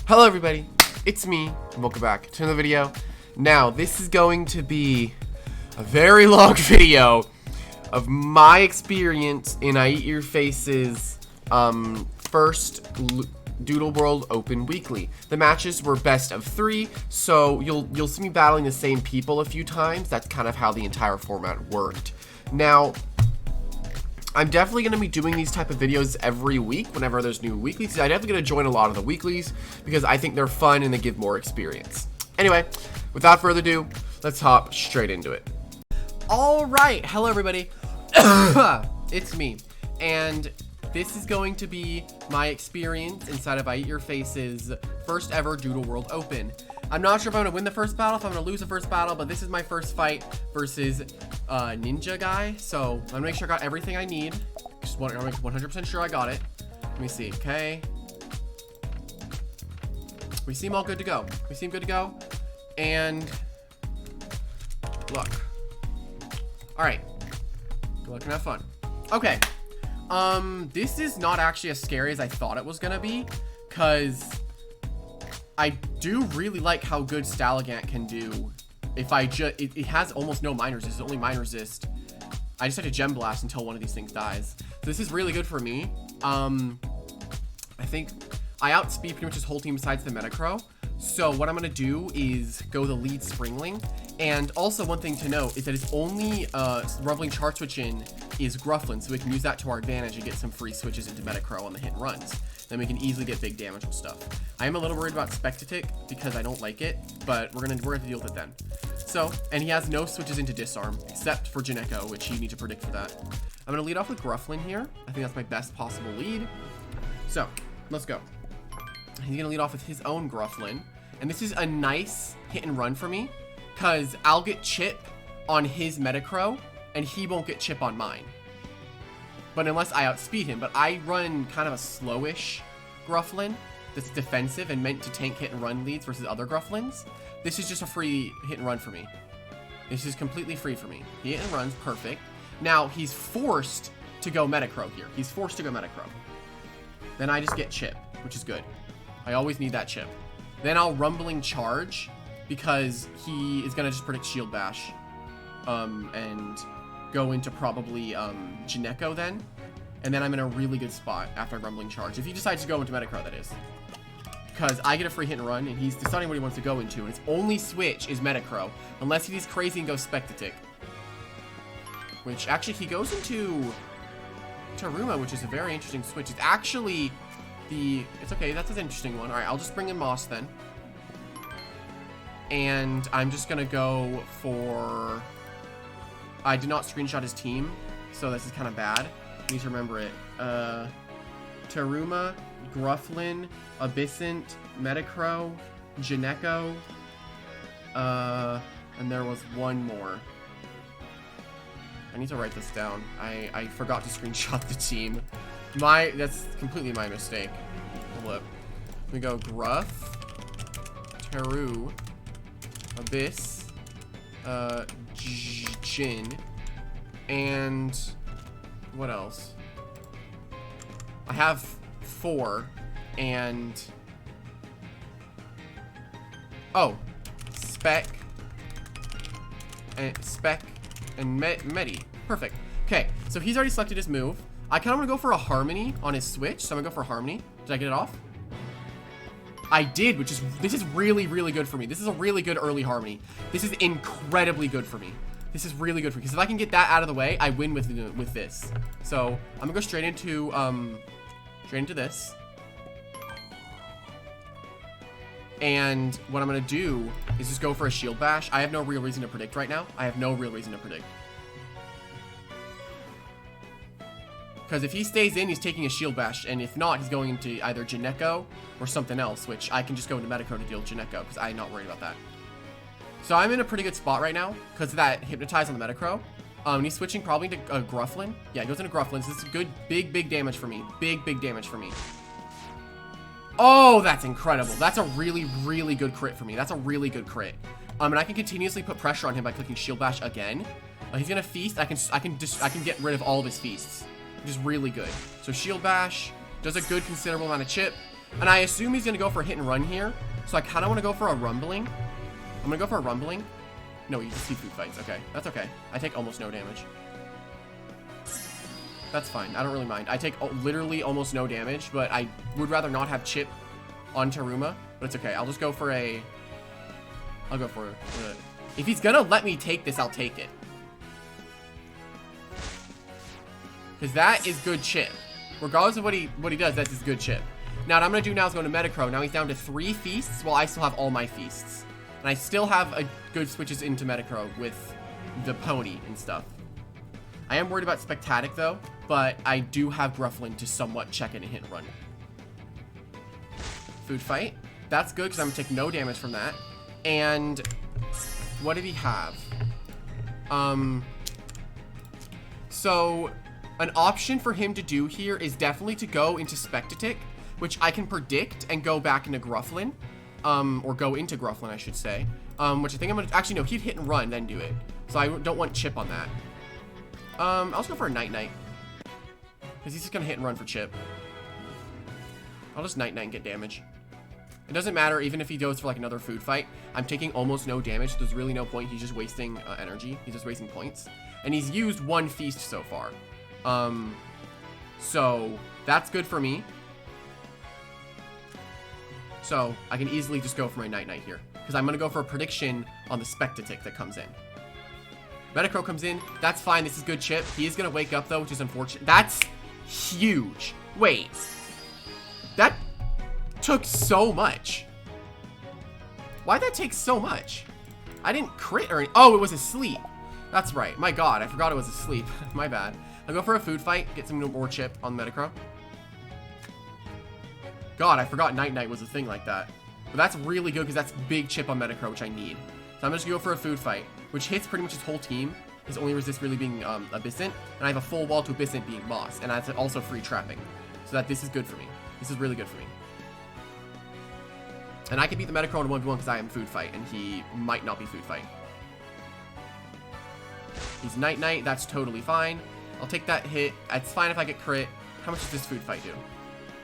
Hello everybody, it's me, and welcome back to another video. Now, this is going to be a very long video of my experience in I Eat Your Face's first Doodle World Open weekly. The matches were best of 3, so you'll see me battling the same people a few times. That's kind of how the entire format worked. Now, I'm definitely going to be doing these type of videos every week whenever there's new weeklies. I'm definitely going to join a lot of the weeklies because I think they're fun and they give more experience. Anyway, without further ado, let's hop straight into it. All right, hello everybody. It's me, and this is going to be my experience inside of I Eat Your Face's first ever Doodle World Open. I'm not sure if I'm going to win the first battle, if I'm going to lose the first battle, but this is my first fight versus Ninja guy. So I'm going to make sure I got everything I need. Just want to make 100% sure I got it. Let me see. Okay. We seem all good to go. We seem good to go. And look. All right. Good luck and have fun. Okay. This is not actually as scary as I thought it was going to be, because I do really like how good Stalagant can do. If I just, it has almost no mine resist, it's only mine resist. I just have to gem blast until one of these things dies. So this is really good for me. I think I outspeed pretty much his whole team besides the Metacrow. So what I'm gonna do is go the lead Springling. And also one thing to note is that it's only Rumbling Chart Switch in is Grufflin, so we can use that to our advantage and get some free switches into Metacrow on the hit and runs. Then we can easily get big damage with stuff. I am a little worried about Spectatic because I don't like it, but we're gonna deal with it then. So, and he has no switches into Disarm except for Jineko, which you need to predict for that. I'm gonna lead off with Grufflin here. I think that's my best possible lead. So, let's go. He's gonna lead off with his own Grufflin, and this is a nice hit and run for me because I'll get chip on his Metacrow and he won't get chip on mine. But unless I outspeed him, but I run kind of a slowish Grufflin that's defensive and meant to tank hit and run leads versus other Grufflins. This is just a free hit and run for me. This is completely free for me. He hit and runs, perfect. Now he's forced to go Metacrow here. He's forced to go Metacrow. Then I just get chip, which is good. I always need that chip. Then I'll Rumbling Charge because he is gonna just predict Shield Bash. And go into probably Jineko then, and then I'm in a really good spot after Rumbling Charge. If he decides to go into Metacrow, that is. Because I get a free hit and run, and he's deciding what he wants to go into, and his only switch is Metacrow, unless he's crazy and goes Spectatic. Which, actually, he goes into Taruma, which is a very interesting switch. It's actually it's okay, that's an interesting one. Alright, I'll just bring in Moss then. And I'm just gonna go for... I did not screenshot his team, so this is kind of bad. I need to remember it. Taruma, Grufflin, Abyssant, Metacrow, Jineko, and there was one more. I need to write this down. I forgot to screenshot the team. That's completely my mistake. Hold up. We go Gruff, Taru, Abyss, Jin, and what else? I have 4, and Spec and Medi. Perfect. Okay, so he's already selected his move. I kind of want to go for a Harmony on his switch, so I'm gonna go for Harmony. Did I get it off? I did, this is really, really good for me. This is a really good early Harmony. This is incredibly good for me. This is really good for me, because if I can get that out of the way, I win with this. So I'm gonna go straight into this. And what I'm gonna do is just go for a Shield Bash. I have no real reason to predict right now. I have no real reason to predict. Because if he stays in, he's taking a Shield Bash, and if not, he's going into either Jineko or something else, which I can just go into Metacrow to deal with Jineko, because I'm not worried about that. So I'm in a pretty good spot right now, because of that Hypnotize on the Metacrow. He's switching probably to Grufflin. Yeah, he goes into Grufflin, so this is good, big damage for me. Big damage for me. Oh, that's incredible. That's a really, really good crit for me. That's a really good crit. And I can continuously put pressure on him by clicking Shield Bash again. He's gonna feast. I can get rid of all of his feasts, which is really good. So Shield Bash does a good considerable amount of chip. And I assume he's going to go for a hit and run here. So I kind of want to go for a rumbling. I'm going to go for a rumbling. No, you just see food fights. Okay, that's okay. I take almost no damage. That's fine. I don't really mind. I take literally almost no damage, but I would rather not have chip on Taruma. But it's okay. I'll just go for a... I'll go for... If he's gonna let me take this, I'll take it. Because that is good chip. Regardless of what he does, that's his good chip. Now, what I'm gonna do now is go to Metacro. Now he's down to 3 feasts, while I still have all my feasts. And I still have a good switches into Metacro with the pony and stuff. I am worried about Spectatic, though, but I do have Grufflin to somewhat check it and hit and run. Food fight. That's good, because I'm gonna take no damage from that. And what did he have? So an option for him to do here is definitely to go into Spectatic, which I can predict and go back into Grufflin. Or go into Grufflin, I should say. Which I think I'm gonna... Actually, no, he'd hit and run, then do it. So I don't want chip on that. I'll just go for a Night-Night. Because he's just gonna hit and run for chip. I'll just Night-Night and get damage. It doesn't matter, even if he goes for like another food fight. I'm taking almost no damage, so there's really no point. He's just wasting energy. He's just wasting points. And he's used 1 feast so far. So that's good for me. So I can easily just go for my Night-Night here. Because I'm going to go for a prediction on the Spectatic that comes in. Metacro comes in. That's fine. This is good chip. He is going to wake up, though, which is unfortunate. That's huge. Wait. That took so much. Why'd that take so much? I didn't crit or anything. Oh, it was asleep. That's right. My god, I forgot it was asleep. My bad. I'll go for a food fight. Get some more chip on Metacro. God, I forgot Night-Night was a thing like that. But that's really good because that's big chip on Metacro, which I need. So I'm just going to go for a food fight, which hits pretty much his whole team. His only resist really being Abyssant. And I have a full wall to Abyssant being Moss. And that's also free trapping. So that this is good for me. This is really good for me. And I can beat the Metacro in 1v1 because I am food fight. And he might not be food fight. He's Night-Night. That's totally fine. I'll take that hit. It's fine if I get crit. How much does this food fight do?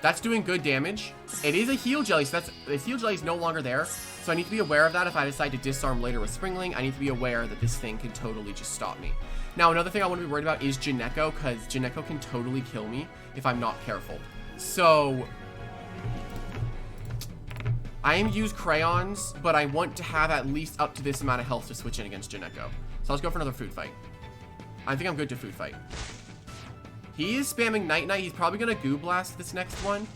That's doing good damage. It is a heal jelly, so the heal jelly is no longer there. So I need to be aware of that if I decide to disarm later with Springling. I need to be aware that this thing can totally just stop me. Now, another thing I want to be worried about is Jineko, because Jineko can totally kill me if I'm not careful. So I am use crayons, but I want to have at least up to this amount of health to switch in against Jineko. So let's go for another food fight. I think I'm good to food fight. He is spamming Night-Night. He's probably gonna Goo Blast this next one.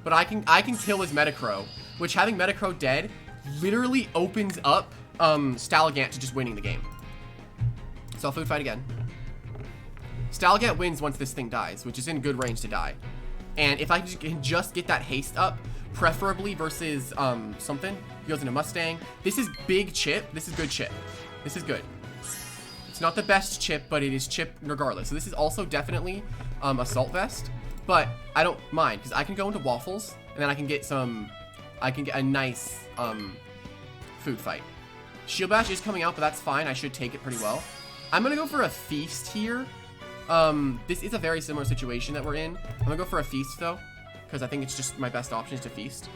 But I can kill his Metacro, which having Metacro dead literally opens up Stalagant to just winning the game. So I'll food fight again. Stalagant wins once this thing dies, which is in good range to die. And if I can just get that haste up, preferably versus something, he goes into Mustang. This is big chip. This is good chip. This is good. It's not the best chip, but it is chip regardless. So this is also definitely Assault Vest, but I don't mind because I can go into Waffles and then I can get a nice food fight. Shield Bash is coming out, but that's fine. I should take it pretty well. I'm gonna go for a Feast here. This is a very similar situation that we're in. I'm gonna go for a Feast though, because I think it's just my best option is to Feast.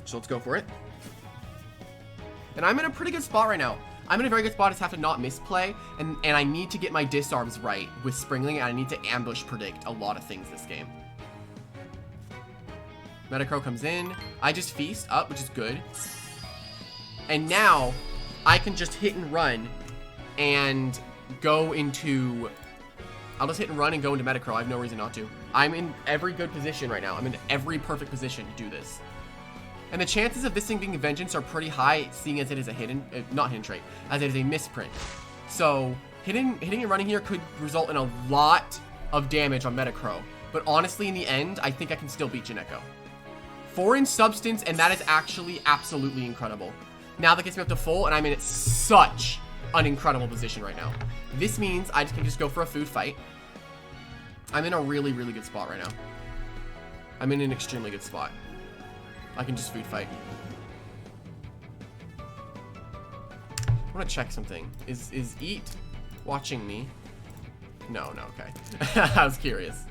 So let's go for it. And I'm in a pretty good spot right now. I'm in a very good spot. I just have to not misplay. And I need to get my disarms right with Springling. And I need to ambush predict a lot of things this game. Metacro comes in. I just feast up, which is good. And now I can just hit and run and go into... I'll just hit and run and go into Metacro. I have no reason not to. I'm in every good position right now. I'm in every perfect position to do this. And the chances of this thing being Vengeance are pretty high, seeing as it is a hidden, not hidden trait, as it is a misprint. So hitting and running here could result in a lot of damage on Metacro. But honestly, in the end, I think I can still beat Jineko. 4 in substance, and that is actually absolutely incredible. Now that gets me up to full, and I'm in such an incredible position right now. This means I can just go for a food fight. I'm in a really, really good spot right now. I'm in an extremely good spot. I can just food fight. I want to check something. Is Eat watching me? No, okay. I was curious.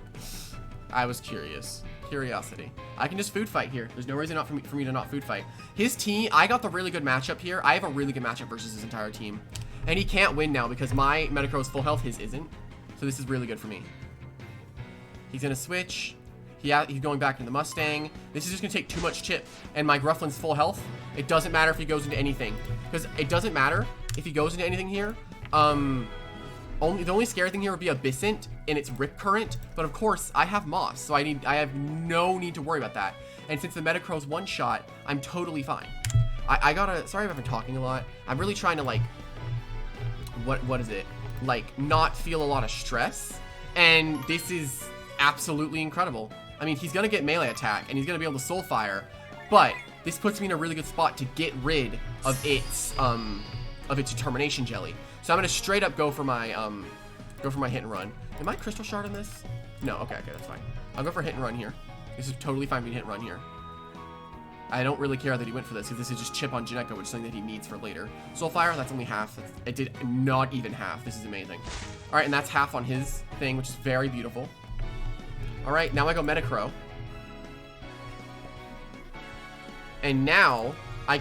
Curiosity. I can just food fight here. There's no reason not for me to not food fight. His team, I got the really good matchup here. I have a really good matchup versus his entire team. And he can't win now because my Metagrow is full health, his isn't. So this is really good for me. He's gonna switch. He's going back into the Mustang. This is just gonna take too much chip. And my Grufflin's full health. It doesn't matter if he goes into anything. Because it doesn't matter if he goes into anything here. The only scary thing here would be Abyssant and its Rip Current. But of course, I have Moss, so I have no need to worry about that. And since the Metacrow's one shot, I'm totally fine. I gotta, sorry if I've been talking a lot. I'm really trying to like, what is it? Like, not feel a lot of stress. And this is absolutely incredible. I mean, he's gonna get melee attack and he's gonna be able to Soul Fire, but this puts me in a really good spot to get rid of its Determination Jelly. So I'm gonna straight up go for my hit and run. Am I Crystal Shard in this? No, okay, that's fine. I'll go for hit and run here. This is totally fine for me to hit and run here. I don't really care that he went for this, because this is just chip on Ginecko, which is something that he needs for later. Soul Fire, that's only half. It did not even half. This is amazing. All right, and that's half on his thing, which is very beautiful. All right, now I go Metacrow. And now I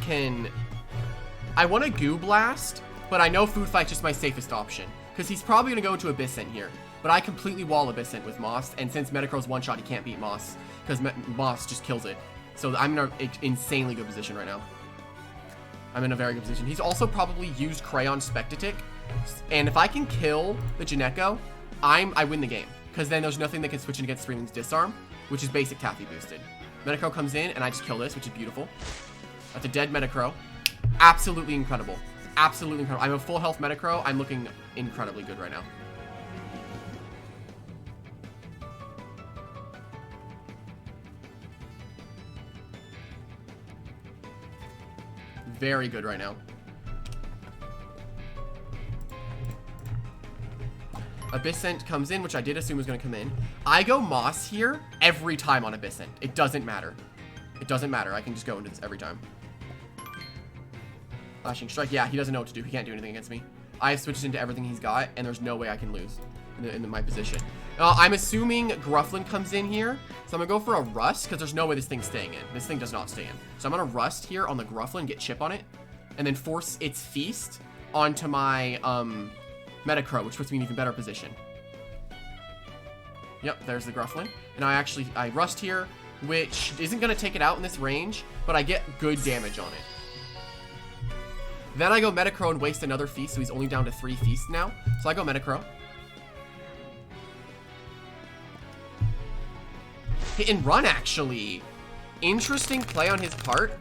want to Goo Blast, but I know Food Fight's just my safest option, because he's probably going to go into Abyssant here. But I completely wall Abyssant with Moss, and since Metacrow's one shot, he can't beat Moss, because Moss just kills it. So I'm in an insanely good position right now. I'm in a very good position. He's also probably used Crayon Spectatic, and if I can kill the Ginecko, I win the game, because then there's nothing that can switch in against Streaming's Disarm, which is basic Taffy boosted. Metacrow comes in, and I just kill this, which is beautiful. That's a dead Metacrow. Absolutely incredible. Absolutely incredible. I'm a full health Metacrow. I'm looking incredibly good right now. Very good right now. Abyssant comes in, which I did assume was going to come in. I go Moss here every time on Abyssant. It doesn't matter. It doesn't matter. I can just go into this every time. Flashing Strike. Yeah, he doesn't know what to do. He can't do anything against me. I have switched into everything he's got, and there's no way I can lose in my position. I'm assuming Grufflin comes in here, so I'm going to go for a Rust, because there's no way this thing's staying in. This thing does not stay in. So I'm going to Rust here on the Grufflin, get chip on it, and then force its Feast onto my Metacrow, which puts me in an even better position. Yep, there's the Grufflin. And I Rust here, which isn't going to take it out in this range, but I get good damage on it. Then I go Metacrow and waste another Feast, so he's only down to 3 Feasts now. So I go Metacrow. Hit and run, actually. Interesting play on his part,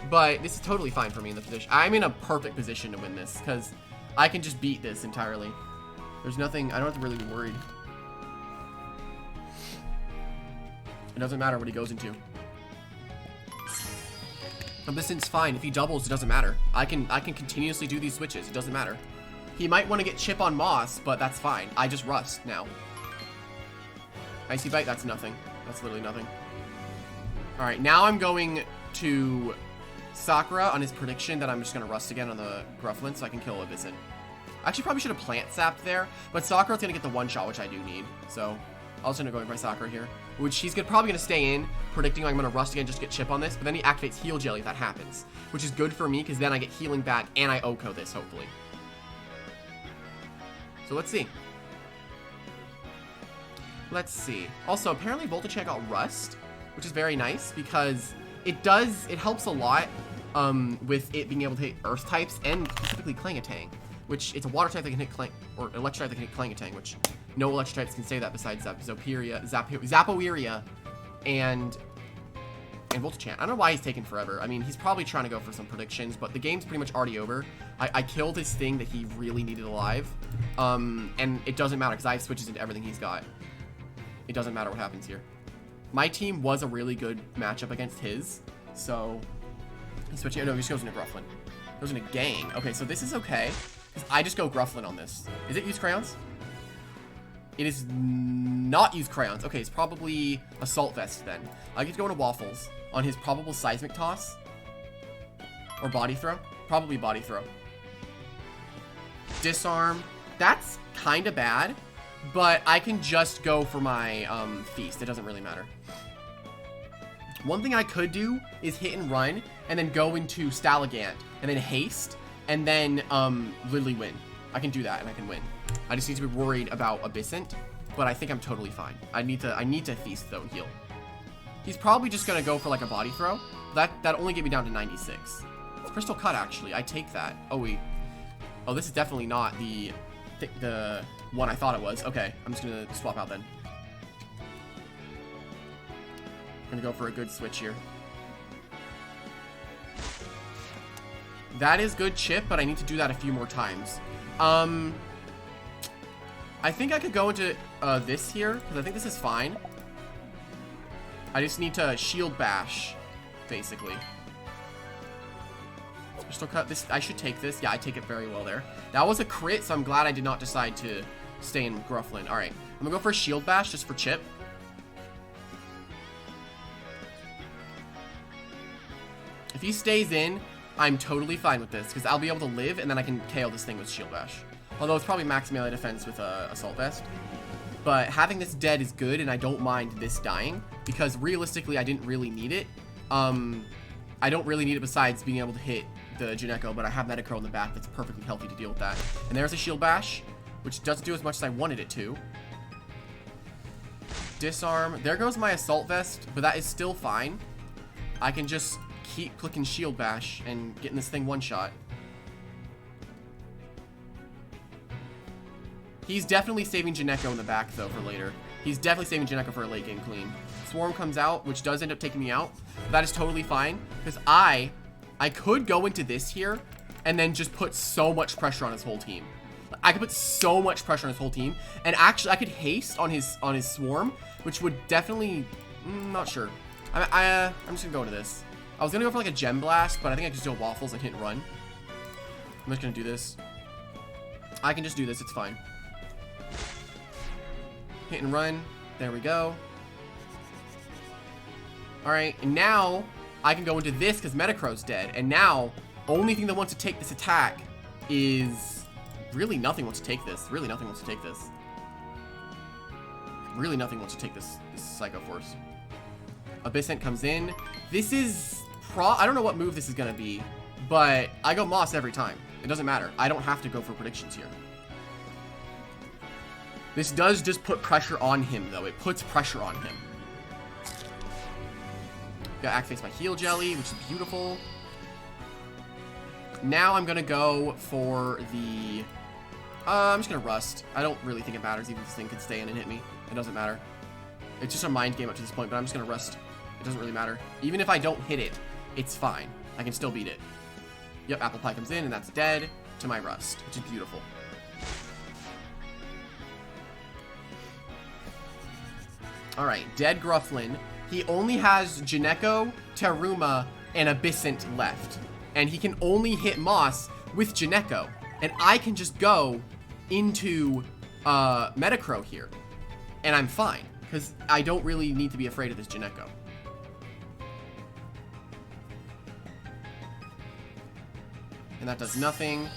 but this is totally fine for me in the position. I'm in a perfect position to win this, because I can just beat this entirely. There's nothing, I don't have to really be worried. It doesn't matter what he goes into. Abyssant's fine. If he doubles, it doesn't matter. I can continuously do these switches. It doesn't matter. He might want to get chip on Moss, but that's fine. I just Rust now. Icy Bite, that's nothing. That's literally nothing. Alright, now I'm going to Sakura on his prediction that I'm just going to Rust again on the Grufflin so I can kill Abyssant. I actually probably should have Plant Sapped there, but Sakura's going to get the one shot, which I do need. So, I'll just end up going for Sakura here. Which he's probably going to stay in, predicting I'm going to Rust again just to get chip on this, but then he activates Heal Jelly if that happens. Which is good for me, because then I get healing back, and I Oko this, hopefully. So let's see. Let's see. Also, apparently Voltachek got Rust, which is very nice, because it helps a lot with it being able to hit Earth types, and specifically Klangatang, which it's a Water type that can hit or Electric type that can hit Klangatang, which no Electric types can say that besides Zapoeria, and Voltachek. I don't know why he's taking forever. I mean, he's probably trying to go for some predictions, but the game's pretty much already over. I killed his thing that he really needed alive, and it doesn't matter, because I have switches into everything he's got. It doesn't matter what happens here. My team was a really good matchup against his, so he's switching. Oh, no, he just goes into Grufflin. Goes into Gang. Okay, so this is okay, because I just go Grufflin on this. Is it use Crayons? It is not use Crayons. Okay, it's probably Assault Vest then. I get to go into Waffles on his probable Seismic Toss. Or Body Throw. Probably Body Throw. Disarm. That's kind of bad. but I can just go for my feast. It doesn't really matter. One thing I could do is hit and run, and then go into Stalagant, and then haste, and then literally win. I can do that, and I can win. I just need to be worried about Abyssant, but I think I'm totally fine. I need to feast though and heal. He's probably just gonna go for like a body throw. That only get me down to 96. It's Crystal Cut actually. I take that. Oh wait. Oh, this is definitely not the one I thought it was. Okay, I'm just gonna swap out then. I'm gonna go for a good switch here. That is good chip, but I need to do that a few more times. I think I could go into this here, because I think this is fine. I just need to shield bash, basically. Crystal Cut, this, I should take this. Yeah, I take it very well there. That was a crit, so I'm glad I did not decide to stay in Grufflin. Alright, I'm gonna go for a shield bash just for chip. If he stays in, I'm totally fine with this, because I'll be able to live, and then I can KO this thing with shield bash. Although it's probably max melee defense with Assault Vest. But having this dead is good, and I don't mind this dying, because realistically, I didn't really need it. I don't really need it besides being able to hit the Jineko, but I have Metacurl in the back that's perfectly healthy to deal with that. And there's a Shield Bash, which doesn't do as much as I wanted it to. Disarm. There goes my Assault Vest, but that is still fine. I can just keep clicking Shield Bash and getting this thing one-shot. He's definitely saving Jineko in the back, though, for later. He's definitely saving Jineko for a late game clean. Swarm comes out, which does end up taking me out. That is totally fine, because I could go into this here and then just put so much pressure on his whole team. I could put so much pressure on his whole team, and actually I could haste on his Swarm, which would definitely, not sure. I'm just gonna go into this. I was gonna go for like a Gem Blast, but I think I can just do Waffles and hit and run. I'm just gonna do this. I can just do this, it's fine. Hit and run. There we go. Alright, and now I can go into this because Metacrow's dead. And now, only thing that wants to take this attack is... Really nothing wants to take this. Really nothing wants to take this. Really nothing wants to take this Psycho Force. Abyssant comes in. This is... I don't know what move this is going to be, but I go Moss every time. It doesn't matter. I don't have to go for predictions here. This does just put pressure on him, though. It puts pressure on him. Gotta activate my Heal Jelly, which is beautiful. Now I'm gonna go for the... I'm just gonna Rust. I don't really think it matters, even if this thing could stay in and hit me. It doesn't matter. It's just a mind game up to this point, but I'm just gonna Rust. It doesn't really matter. Even if I don't hit it, it's fine. I can still beat it. Yep, Apple Pie comes in, and that's dead to my Rust, which is beautiful. Alright, dead Grufflin. He only has Jineko, Teruma, and Abyssant left. And he can only hit Moss with Jineko. And I can just go into Metacrow here. And I'm fine, because I don't really need to be afraid of this Jineko. And that does nothing.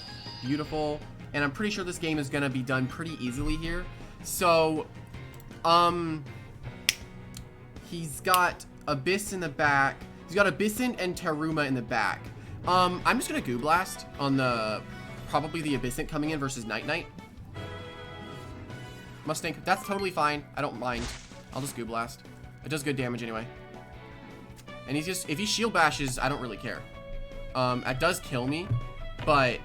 Beautiful. And I'm pretty sure this game is going to be done pretty easily here. So, he's got Abyss in the back. He's got Abyssant and Teruma in the back. I'm just going to Goo Blast on the... Probably the Abyssant coming in versus Night Knight. Mustang, that's totally fine. I don't mind. I'll just Goo Blast. It does good damage anyway. And he's just... If he Shield Bashes, I don't really care. It does kill me, but...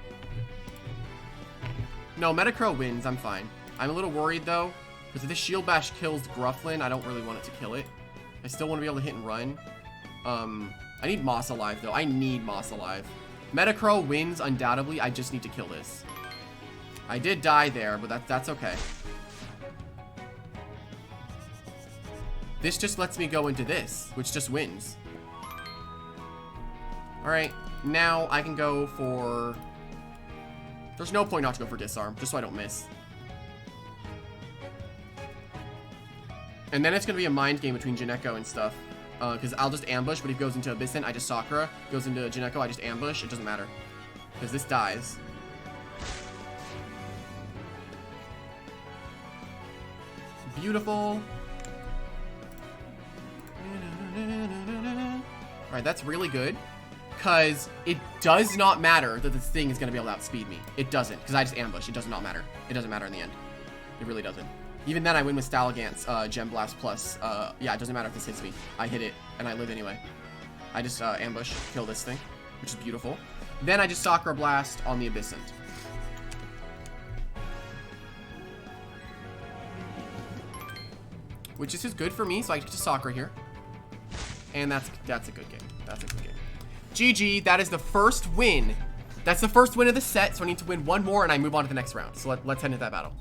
No, Metacrow wins. I'm fine. I'm a little worried, though, because if this Shield Bash kills Grufflin, I don't really want it to kill it. I still want to be able to hit and run. I need Moss alive, though. I need Moss alive. Metacrow wins, undoubtedly. I just need to kill this. I did die there, but that's okay. This just lets me go into this, which just wins. Alright, now I can go for... There's no point not to go for Disarm, just so I don't miss. And then it's going to be a mind game between Jineko and stuff. Because I'll just ambush, but if he goes into Abyssant, I just Sakura. Goes into Jineko, I just ambush. It doesn't matter. Because this dies. beautiful. Alright, that's really good. Because it does not matter that this thing is going to be able to outspeed me. It doesn't, because I just ambush. It does not matter. It doesn't matter in the end. It really doesn't. Even then, I win with Stalagant's Gem Blast Plus. Yeah, it doesn't matter if this hits me. I hit it, and I live anyway. I just ambush, kill this thing, which is beautiful. Then I just Sakura Blast on the Abyssant. Which is just good for me, so I get to Sakura here. And that's a good game. That's a good game. GG, that is the first win. That's the first win of the set, so I need to win one more and I move on to the next round. So let's head into that battle.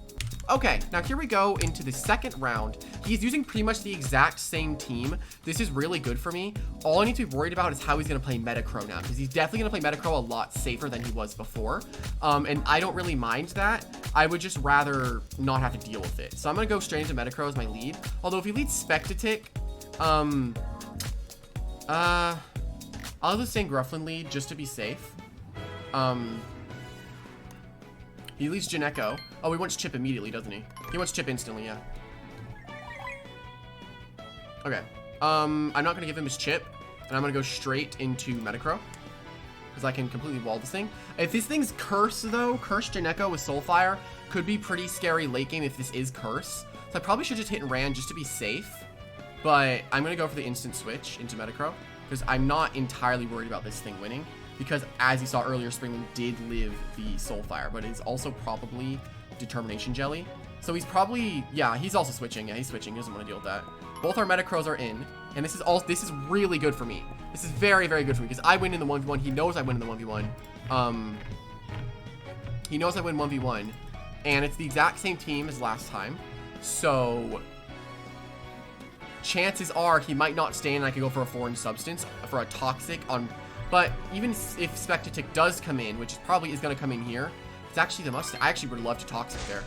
Okay, now here we go into the second round. He's using pretty much the exact same team. This is really good for me. All I need to be worried about is how he's going to play Metacrow now, because he's definitely going to play Metacrow a lot safer than he was before. And I don't really mind that. I would just rather not have to deal with it. So I'm going to go straight into Metacrow as my lead. Although if he leads Spectatic, I'll just say Grufflin lead just to be safe. He leads Janeko. Oh, he wants Chip immediately, doesn't he? He wants Chip instantly, yeah. Okay. I'm not going to give him his Chip. And I'm going to go straight into Metacrow. Because I can completely wall this thing. If this thing's Curse, though, Curse Janeko with Soulfire could be pretty scary late game if this is Curse. So I probably should just hit and ran just to be safe. But I'm going to go for the instant switch into Metacrow. Because I'm not entirely worried about this thing winning. Because, as you saw earlier, Springling did live the Soulfire, but it's also probably Determination Jelly. So he's probably, yeah, he's also switching. Yeah, he's switching. He doesn't want to deal with that. Both our Metacrows are in, and this is really good for me. This is very, very good for me, because I win in the 1v1. He knows I win in the 1v1. He knows I win 1v1, and it's the exact same team as last time. So chances are he might not stay, and I could go for a foreign substance, for a toxic on... But even if Spectatic does come in, which probably is going to come in here, it's actually the must. I actually would love to Toxic there.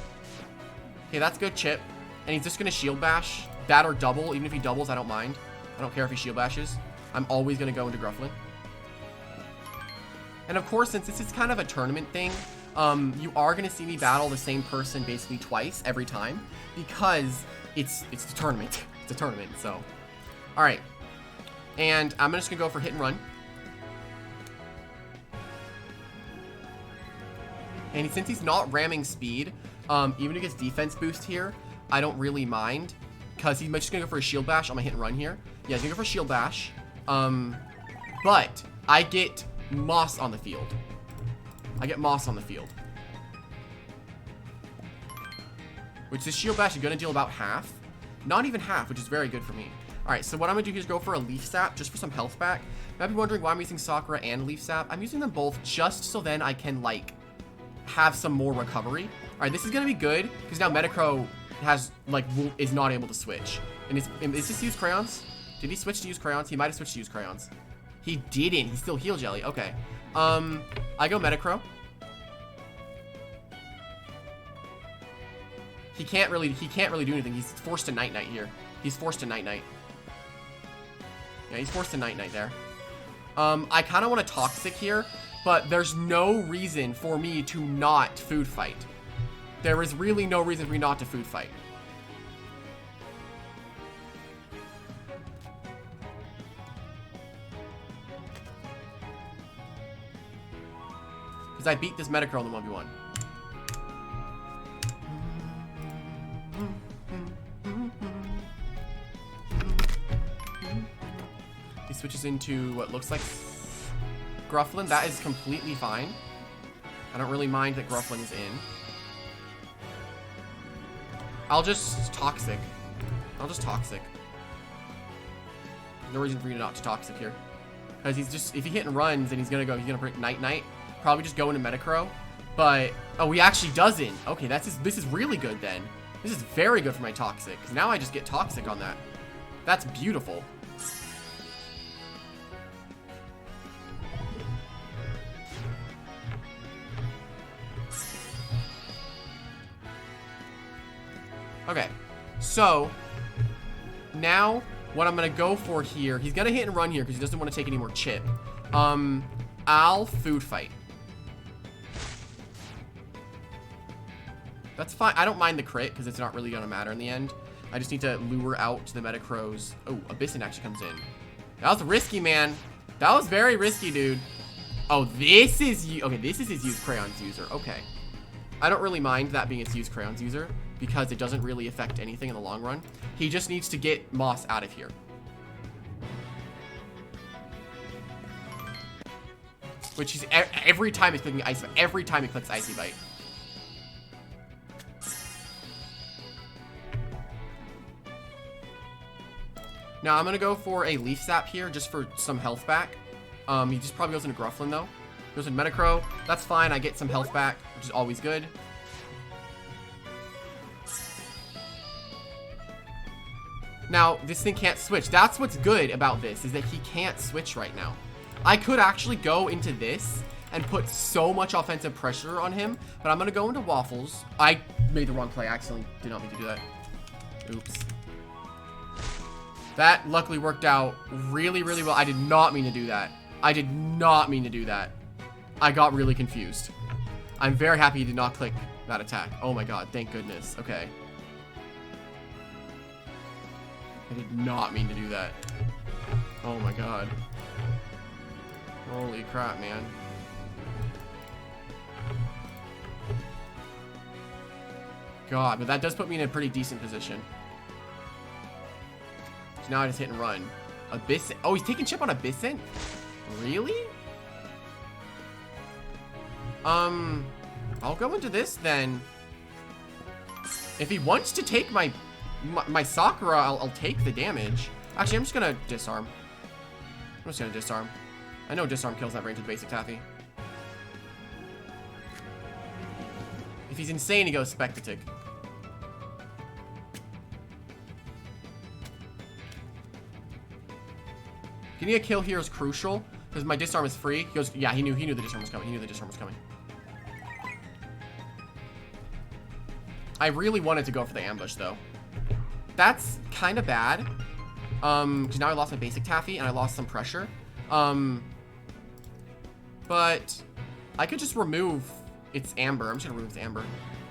Okay, that's good, Chip. And he's just going to Shield Bash. That or double. Even if he doubles, I don't mind. I don't care if he Shield Bashes. I'm always going to go into Grufflin. And of course, since this is kind of a tournament thing, you are going to see me battle the same person basically twice every time. Because it's the tournament. It's a tournament, so. Alright. And I'm just going to go for Hit and Run. And since he's not ramming speed, even if he gets defense boost here, I don't really mind. Because he's just going to go for a shield bash on my hit and run here. Yeah, he's going to go for a shield bash. But I get Moss on the field. I get Moss on the field. Which this shield bash is going to deal about half. Not even half, which is very good for me. Alright, so what I'm going to do here is go for a Leaf Sap, just for some health back. You might be wondering why I'm using Sakura and Leaf Sap. I'm using them both just so then I can, like, have some more recovery. Alright, this is going to be good, because now Metacrow has, like, is not able to switch. And is this use Crayons? Did he switch to use Crayons? He might have switched to use Crayons. He didn't. He still Heal Jelly. Okay. I go Metacrow. He can't really do anything. He's forced to Night Night here. He's forced to Night Night. Yeah, he's forced to Night Night there. I kind of want to Toxic here, but there's no reason for me to not Food Fight. There is really no reason for me not to Food Fight. Because I beat this Metacrow in the 1v1. He switches into what looks like Grufflin. That is completely fine. I don't really mind that Grufflin is in. I'll just Toxic. I'll just Toxic. No reason for you not to Toxic here. Because he's just, if he hit and runs, then he's gonna break Night Night. Probably just go into Metacrow. But, oh, he actually doesn't. Okay, this is really good then. This is very good for my Toxic. Because now I just get Toxic on that. That's beautiful. Okay, so now what I'm gonna go for here, he's gonna hit and run here because he doesn't want to take any more chip. I'll Food Fight. That's fine. I don't mind the crit because it's not really gonna matter in the end. I just need to lure out to the Metacrows. Oh, Abyssin actually comes in. That was risky, man. That was very risky, dude. Oh, this is okay, this is his use crayons user. Okay. I don't really mind that being its use crayons user because it doesn't really affect anything in the long run. He just needs to get Moss out of here. Which he's every time he's clicking Icy Bite. Every time he clicks Icy Bite. Now I'm gonna go for a Leaf Sap here just for some health back. He just probably goes into Grufflin though. Goes into Metacrow. That's fine. I get some health back, which is always good. Now this thing can't switch. That's what's good about this, is that he can't switch right now. I could actually go into this and put so much offensive pressure on him, but I'm gonna go into Waffles. I made the wrong play. I accidentally did not mean to do that. Oops. That luckily worked out really, really well. I did not mean to do that. I did not mean to do that. I got really confused. I'm very happy he did not click that attack. Oh my god, thank goodness. Okay. I did not mean to do that. Oh my god. Holy crap, man. God, but that does put me in a pretty decent position. So now I just hit and run. Abyssin. Oh, he's taking chip on Abyssin? Really? I'll go into this then. If he wants to take my Sakura, I'll take the damage. Actually, I'm just gonna disarm. I'm just gonna disarm. I know disarm kills that range with basic Taffy. If he's insane, he goes Spectatic. Getting a kill here is crucial because my disarm is free. He goes, yeah, he knew the disarm was coming. He knew the disarm was coming. I really wanted to go for the ambush though. That's kind of bad. Because now I lost my basic Taffy and I lost some pressure. But I could just remove its Amber. I'm just gonna remove its Amber.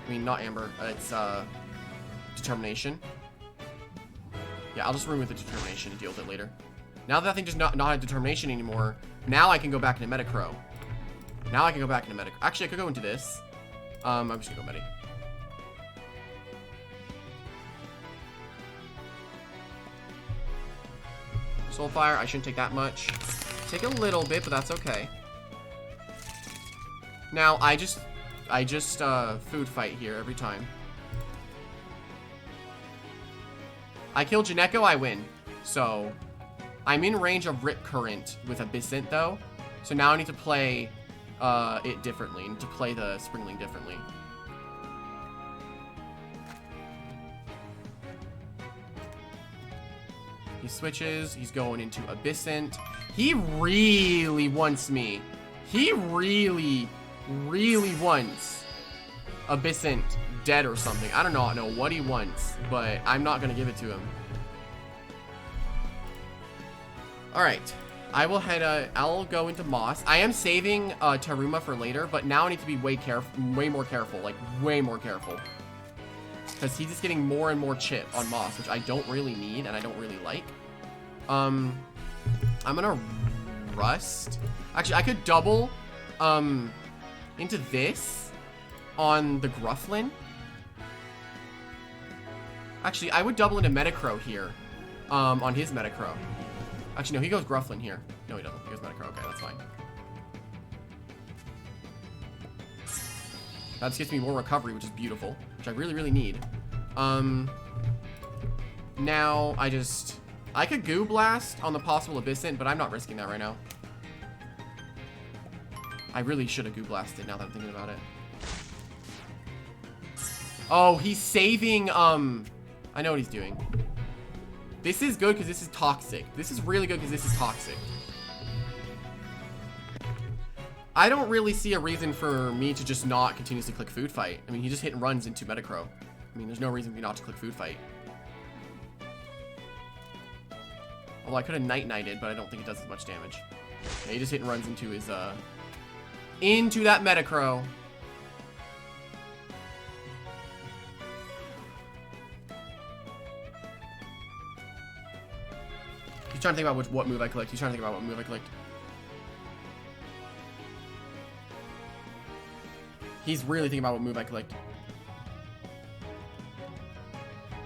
I mean, not Amber. It's Determination. Yeah, I'll just remove the Determination and deal with it later. Now that thing does not have Determination anymore, now I can go back into Metacrow. Now I can go back into Metacrow. Actually, I could go into this. I'm just gonna go Medi. Soulfire, I shouldn't take that much. Take a little bit, but that's okay. Now, I just food fight here every time. I kill Janeko, I win. So, I'm in range of Rip Current with Abyssint, though. So now I need to play it differently. I need to play the Springling differently. He switches. He's going into Abyssint. He really wants me. He really wants Abyssint dead or something. I don't know what he wants, but I'm not going to give it to him. Alright. I will I'll go into Moss. I am saving Taruma for later, but now I need to be way more careful. Like, way more careful. Because he's just getting more and more chip on Moss, which I don't really need and I don't really like. I'm gonna Rust. Actually, I could double into this on the Grufflin. Actually, I would double into Metacrow here on his Metacrow. Actually, no, he goes Grufflin here. No, he doesn't. He goes Metacrow. Okay, that's fine. That just gets me more recovery, which is beautiful, which I really need. Now I could Goo Blast on the possible Abyssint, but I'm not risking that right now. I really should have Goo Blasted now that I'm thinking about it. Oh, he's saving, I know what he's doing. This is good because this is toxic. This is really good because this is toxic. I don't really see a reason for me to just not continuously click Food Fight. I mean, he just hit and runs into Metacrow. I mean, there's no reason for me not to click Food Fight. Although I could have Night-Nighted, but I don't think it does as much damage. Yeah, he just hit and runs into his, into that Metacrow. He's trying to think about what move I clicked. He's trying to think about what move I clicked. He's really thinking about what move I clicked.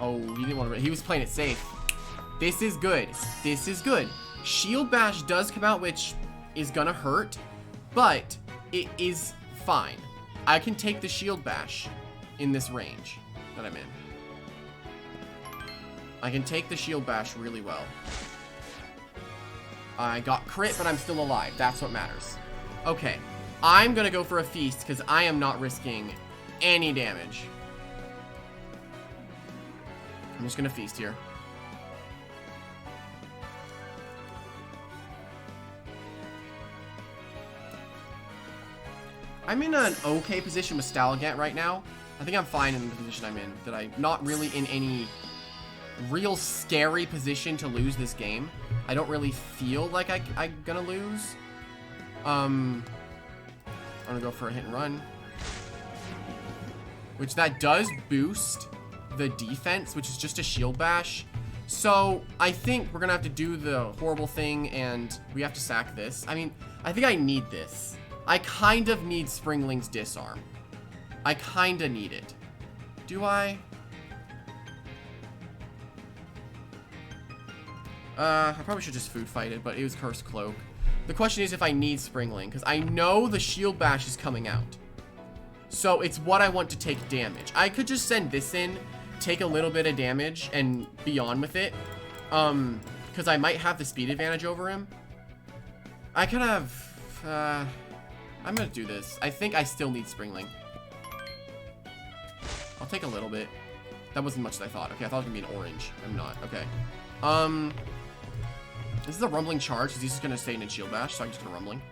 Oh, he didn't want to... He was playing it safe. This is good. This is good. Shield Bash does come out, which is gonna hurt, but it is fine. I can take the Shield Bash in this range that I'm in. I can take the Shield Bash really well. I got crit, but I'm still alive. That's what matters. Okay. I'm gonna go for a feast because I am not risking any damage. I'm just gonna feast here. I'm in an okay position with Stalagant right now. I think I'm fine in the position I'm in. That I'm not really in any real scary position to lose this game. I don't really feel like I'm gonna lose. I'm gonna go for a hit and run. Which that does boost the defense, which is just a shield bash. So I think we're gonna have to do the horrible thing and we have to sack this. I mean, I think I need this. I kind of need Springling's disarm. I kind of need it. Do I? I probably should just food fight it, but it was Cursed Cloak. The question is if I need Springling, because I know the shield bash is coming out. So it's what I want to take damage. I could just send this in, take a little bit of damage, and be on with it. Because I might have the speed advantage over him. I could have... I'm going to do this. I think I still need Springling. I'll take a little bit. That wasn't much as I thought. Okay, I thought it was going to be an orange. I'm not. Okay. This is a Rumbling Charge, because he's just going to stay in Shield Bash, so I'm just going to Rumbling.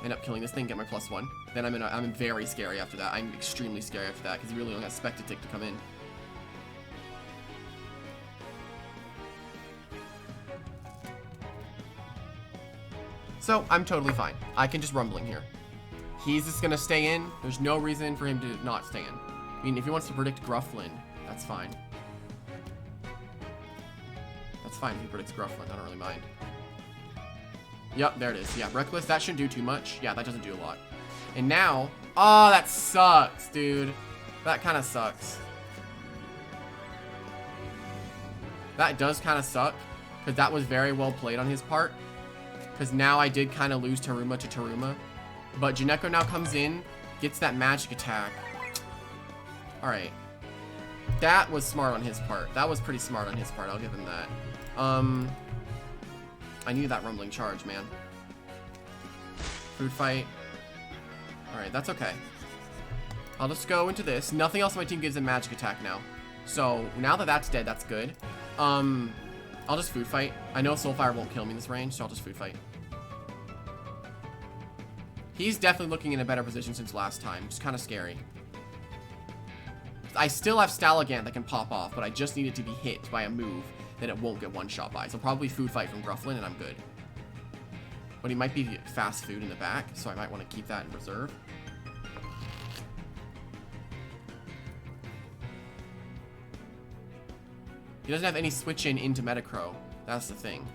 End up killing this thing, get my +1. Then I'm very scary after that. I'm extremely scary after that, because he really only has Spectatic to come in. So, I'm totally fine. I can just Rumbling here. He's just going to stay in. There's no reason for him to not stay in. I mean, if he wants to predict Grufflin, that's fine. That's fine if he predicts Grufflin. I don't really mind. Yep, there it is. Yeah, Reckless, that shouldn't do too much. Yeah, that doesn't do a lot. And now... Oh, that sucks, dude. That kind of sucks. That does kind of suck, because that was very well played on his part. Because now I did kind of lose Taruma to Taruma. But Juneko now comes in, gets that magic attack. Alright. That was smart on his part. That was pretty smart on his part, I'll give him that. I needed that Rumbling Charge, man. Food fight. Alright, that's okay. I'll just go into this. Nothing else on my team gives a magic attack now. So, now that that's dead, that's good. I'll just food fight. I know Soulfire won't kill me in this range, so I'll just food fight. He's definitely looking in a better position since last time. It's kind of scary. I still have Stalagant that can pop off, but I just need it to be hit by a move that it won't get one shot by. So probably food fight from Grufflin and I'm good. But he might be fast food in the back, so I might want to keep that in reserve. He doesn't have any switch in into Metacrow. That's the thing.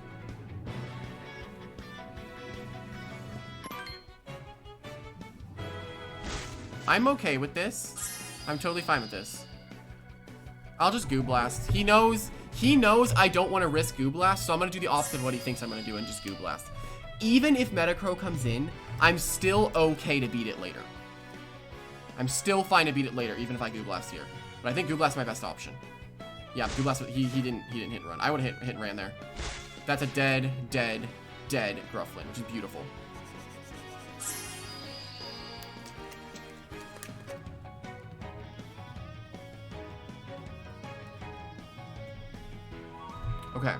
I'm okay with this. I'm totally fine with this. I'll just Goo Blast. He knows I don't want to risk Goo Blast, so I'm going to do the opposite of what he thinks I'm going to do and just Goo Blast. Even if Metacrow comes in, I'm still okay to beat it later. I'm still fine to beat it later, even if I Goo Blast here. But I think Goo Blast is my best option. Yeah, Goo Blast, he didn't hit and run. I would have hit and ran there. That's a dead Grufflin, which is beautiful. Okay.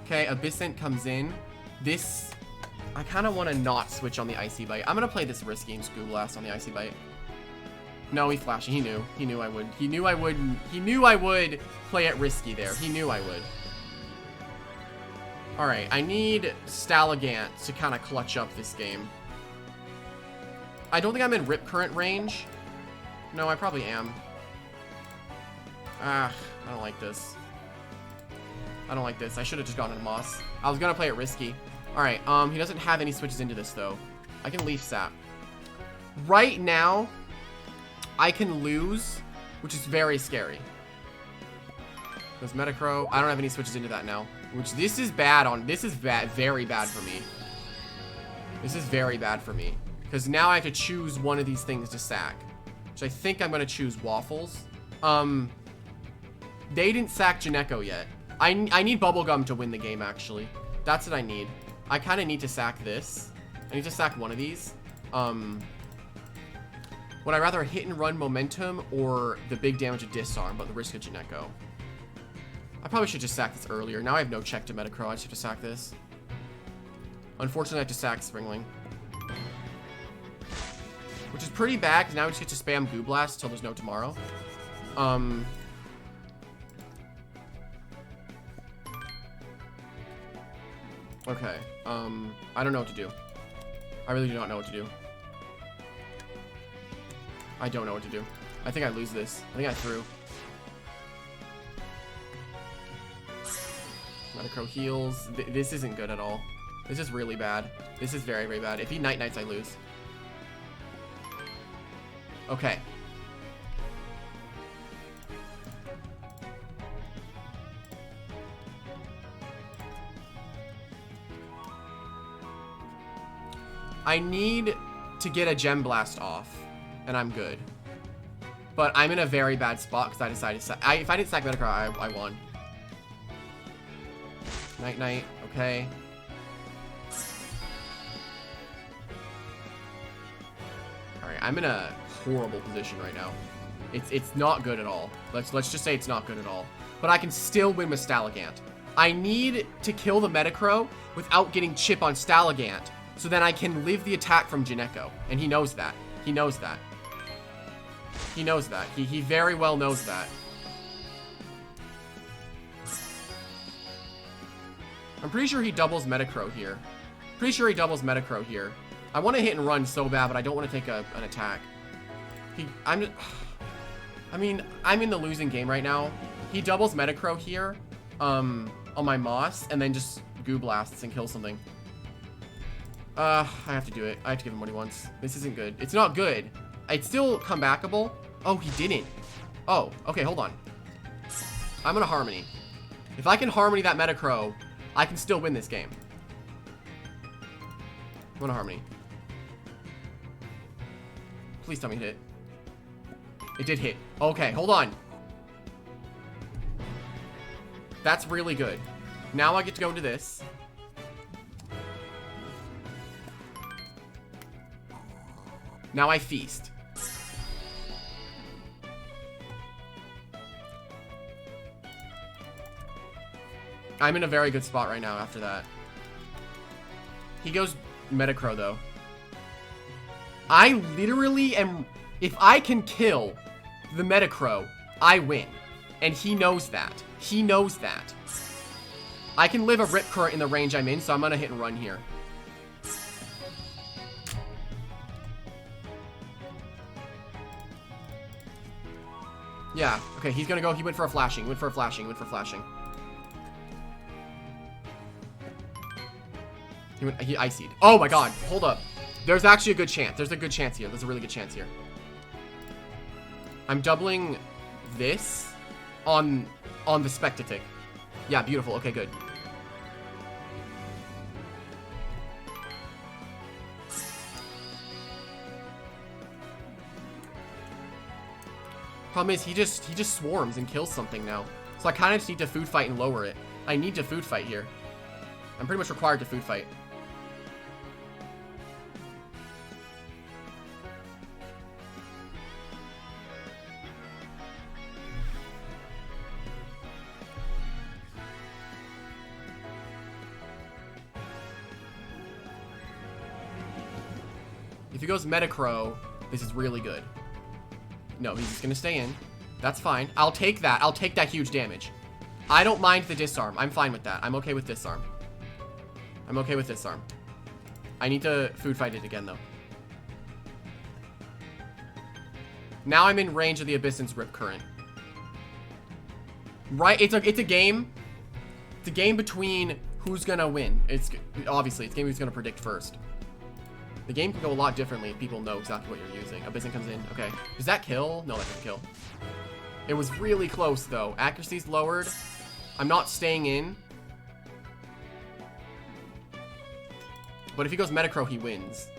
Okay, Abyssant comes in. This, I kind of want to not switch on the Icy Bite. I'm going to play this risky and Goo Blast on the Icy Bite. No, he flashed. He knew. He knew I would. He knew I would. He knew I would play it risky there. He knew I would. Alright, I need Stalagant to kind of clutch up this game. I don't think I'm in Rip Current range. No, I probably am. Ah, I don't like this. I don't like this. I should have just gone into Moss. I was gonna play it risky. Alright, he doesn't have any switches into this, though. I can Leaf Sap. Right now, I can lose, which is very scary. There's Metacrow. I don't have any switches into that now. Which, this is bad on... This is bad, very bad for me. This is very bad for me. Because now I have to choose one of these things to sack. Which I think I'm gonna choose Waffles. They didn't sack Janeko yet. I need Bubblegum to win the game, actually. That's what I need. I kind of need to sack this. I need to sack one of these. Would I rather hit and run Momentum or the big damage of Disarm, but the risk of Janeko? I probably should just sack this earlier. Now I have no check to Metacrow. I just have to sack this. Unfortunately, I have to sack Springling. Which is pretty bad, because now we just get to spam Goo Blast until there's no tomorrow. Okay, I don't know what to do. I really do not know what to do. I don't know what to do. I think I lose this. I think I threw. Metacrow heals. This isn't good at all. This is really bad. This is very, very bad. If he Night Knights, I lose. Okay. I need to get a Gem Blast off, and I'm good. But I'm in a very bad spot because I decided to sack. If I didn't sack Metacrow, I won. Night Knight, okay. Alright, I'm in a horrible position right now. It's not good at all. Let's just say it's not good at all. But I can still win with Stalagant. I need to kill the Metacrow without getting chip on Stalagant. So then I can live the attack from Janeko. And he knows that. He knows that. He knows that. He very well knows that. I'm pretty sure he doubles Metacrow here. Pretty sure he doubles Metacrow here. I want to hit and run so bad, but I don't want to take an attack. I mean, I'm in the losing game right now. He doubles Metacrow here on my Moss, and then just Goo Blasts and kills something. I have to do it. I have to give him what he wants. This isn't good. It's not good. It's still comebackable. Oh, he didn't. Oh, okay, hold on. I'm gonna Harmony. If I can Harmony that Metacrow, I can still win this game. I'm gonna Harmony. Please tell me it hit. It did hit. Okay, hold on. That's really good. Now I get to go into this. Now I feast. I'm in a very good spot right now after that. He goes Metacrow, though. I literally am... If I can kill the Metacrow, I win. And he knows that. He knows that. I can live a Rip Current in the range I'm in, so I'm gonna hit and run here. Yeah, okay, he's gonna go. He went for a flashing. He went for a flashing. He went for flashing. He IC'd. Oh my god, hold up. There's actually a good chance. There's a good chance here. There's a really good chance here. I'm doubling this on the Spectatic. Yeah, beautiful. Okay, good. Problem is, he just swarms and kills something now. So I kind of just need to food fight and lower it. I need to food fight here. I'm pretty much required to food fight. If he goes Metacrow, this is really good. No, he's just gonna stay in. That's fine. I'll take that. I'll take that huge damage. I don't mind the disarm. I'm fine with that. I'm okay with disarm. I'm okay with disarm. I need to food fight it again, though. Now I'm in range of the Abysson's Rip Current. Right? It's a game. It's a game between who's gonna win. Obviously it's a game who's gonna predict first. The game can go a lot differently if people know exactly what you're using. Abyssin comes in. Okay. Does that kill? No, that doesn't kill. It was really close though. Accuracy's lowered. I'm not staying in. But if he goes Metacrow, he wins.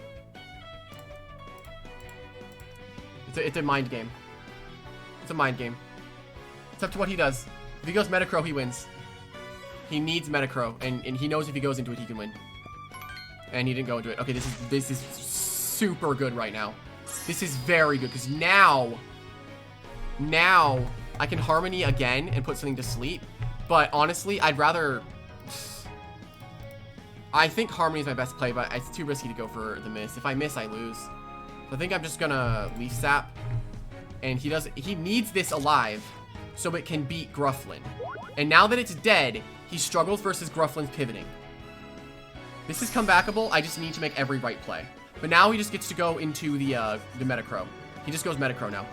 It's a mind game. It's a mind game. It's up to what he does. If he goes Metacrow, he wins. He needs Metacrow, and he knows if he goes into it, he can win. And he didn't go into it. Okay, this is super good right now. This is very good, because now I can Harmony again and put something to sleep. But honestly, I'd rather... I think Harmony is my best play, but it's too risky to go for the miss. If I miss, I lose. So I think I'm just gonna Leaf Sap. And he needs this alive so it can beat Grufflin. And now that it's dead, he struggles versus Grufflin's pivoting. This is comebackable. I just need to make every right play. But now he just gets to go into the Metacrow. He just goes Metacrow now.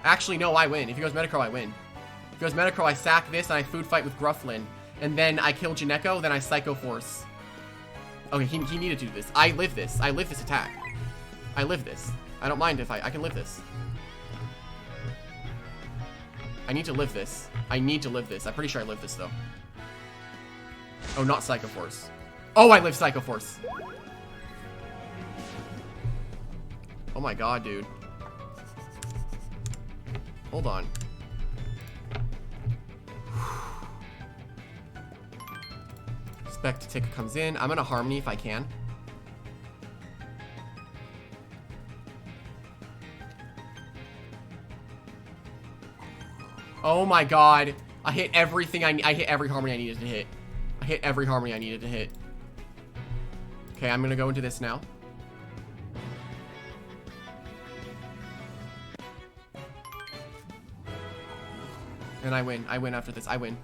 Actually, no, I win. If he goes Metacrow, I win. If he goes Metacrow, I sack this and I food fight with Grufflin. And then I kill Janeko, then I Psycho Force. Okay, he needed to do this. I live this. I live this attack. I live this. I don't mind if I can live this. I need to live this. I need to live this. I'm pretty sure I live this, though. Oh, not Psycho Force. Oh, I live Psycho Force. Oh my god, dude. Hold on. Spectatic comes in. I'm gonna Harmony if I can. Oh my god. I hit everything I hit every Harmony I needed to hit. I hit every Harmony I needed to hit. Okay, I'm gonna go into this now. And I win. I win after this. I win.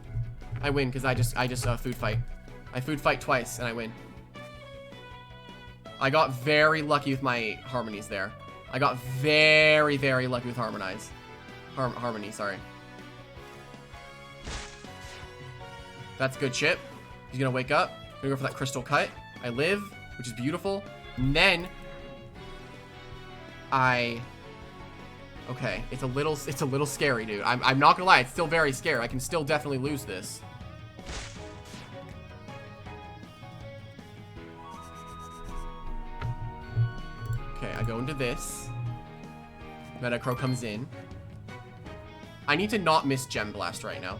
I win because I just food fight. I food fight twice and I win. I got very lucky with my Harmonies there. I got very, very lucky with Harmony, sorry. That's good chip. He's gonna wake up. I'm gonna go for that Crystal Cut. I live, which is beautiful. And then okay, it's a little scary, dude. I'm not gonna lie, it's still very scary. I can still definitely lose this. Okay, I go into this. Metacrow comes in. I need to not miss Gem Blast right now.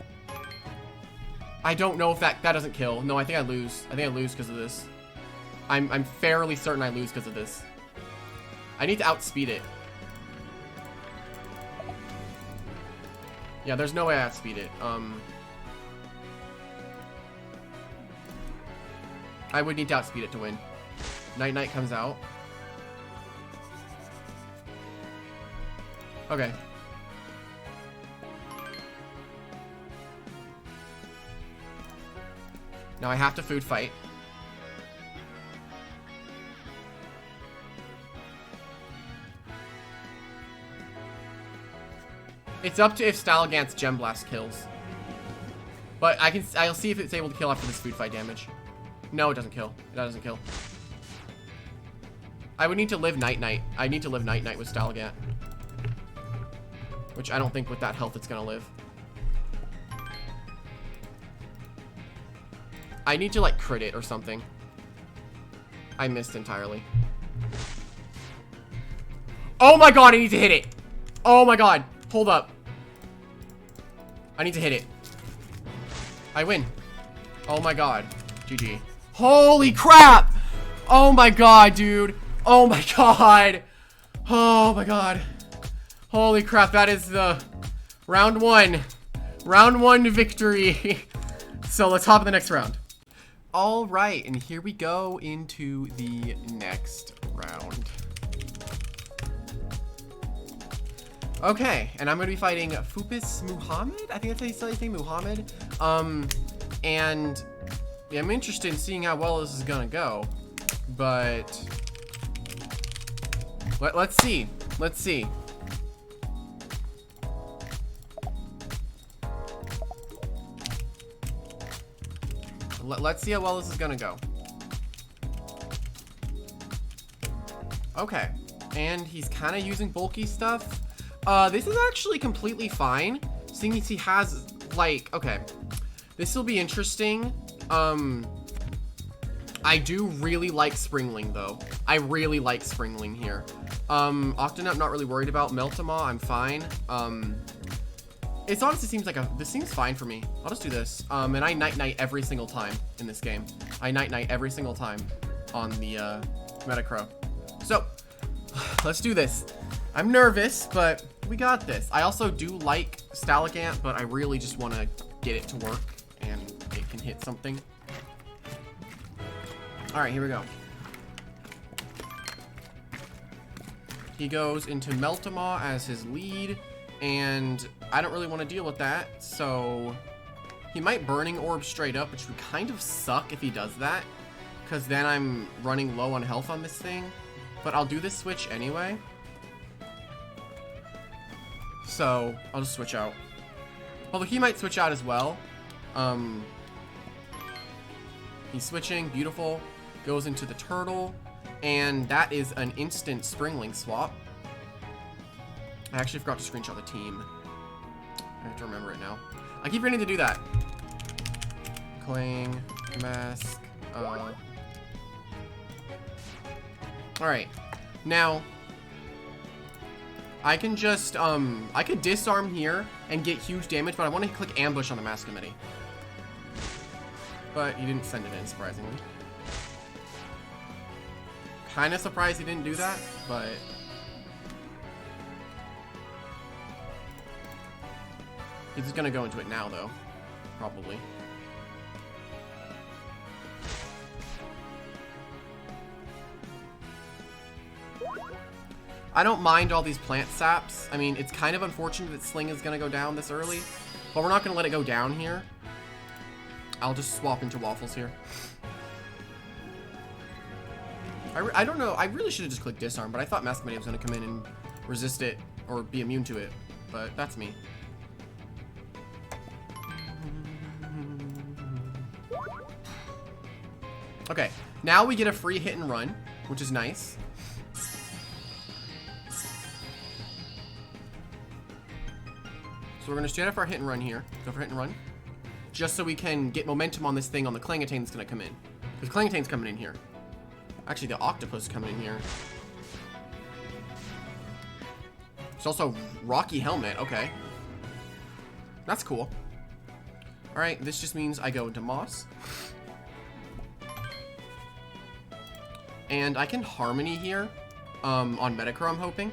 I don't know if that doesn't kill. No, I think I lose. I think I lose because of this. I'm fairly certain I lose because of this. I need to outspeed it. Yeah, there's no way I outspeed it. I would need to outspeed it to win. Night comes out. Okay. Now I have to food fight. It's up to if Stalagant's Gem Blast kills. But I'll see if it's able to kill after this food fight damage. No, it doesn't kill. That doesn't kill. I would need to live Night. I need to live Night with Stalagant. Which I don't think with that health it's gonna live. I need to like crit it or something. I missed entirely. Oh my god, I need to hit it. Oh my god. Hold up. I need to hit it. I win. Oh my god. GG. Holy crap. Oh my god, dude. Oh my god. Oh my god. Holy crap. That is the round one. Round one victory. So let's hop in the next round. All right, and here we go into the next round. Okay, and I'm going to be fighting Fupis Muhammad? I think that's how you say his name, Muhammad. And yeah, I'm interested in seeing how well this is going to go. But Let's see. Let's see. Let's see how well this is gonna go. Okay. And he's kind of using bulky stuff. This is actually completely fine, seeing as he has, like, okay. This will be interesting. I do really like Springling, though. I really like Springling here. Octonut, I'm not really worried about. Meltama, I'm fine. It honestly seems like this seems fine for me. I'll just do this. And I night-night every single time in this game. I night-night every single time on the Metacrow. So, let's do this. I'm nervous, but we got this. I also do like Stalagant, but I really just want to get it to work and it can hit something. Alright, here we go. He goes into Meltama as his lead, and I don't really want to deal with that, so he might Burning Orb straight up, which would kind of suck if he does that, because then I'm running low on health on this thing, but I'll do this switch anyway. So, I'll just switch out. Although he might switch out as well. He's switching, beautiful. Goes into the turtle, and that is an instant Springling swap. I actually forgot to screenshot the team. I have to remember it now. I keep forgetting to do that. Clang, mask, Alright. Now, I can just, I could disarm here and get huge damage, but I want to click ambush on the mask committee. But he didn't send it in, surprisingly. Kind of surprised he didn't do that, but he's just gonna go into it now, though. Probably. I don't mind all these plant saps. I mean, it's kind of unfortunate that Sling is gonna go down this early, but we're not gonna let it go down here. I'll just swap into Waffles here. I don't know. I really should have just clicked disarm, but I thought Mask Committee was going to come in and resist it or be immune to it, but that's me. Okay, now we get a free hit and run, which is nice. So we're going to straight up our hit and run here. Go for hit and run. Just so we can get momentum on this thing on the Clangatane that's going to come in. Because Clangatane's coming in here. Actually, the Octopus is coming in here. There's also Rocky Helmet. Okay. That's cool. Alright, this just means I go into Moss. And I can Harmony here. On Metacrow, I'm hoping.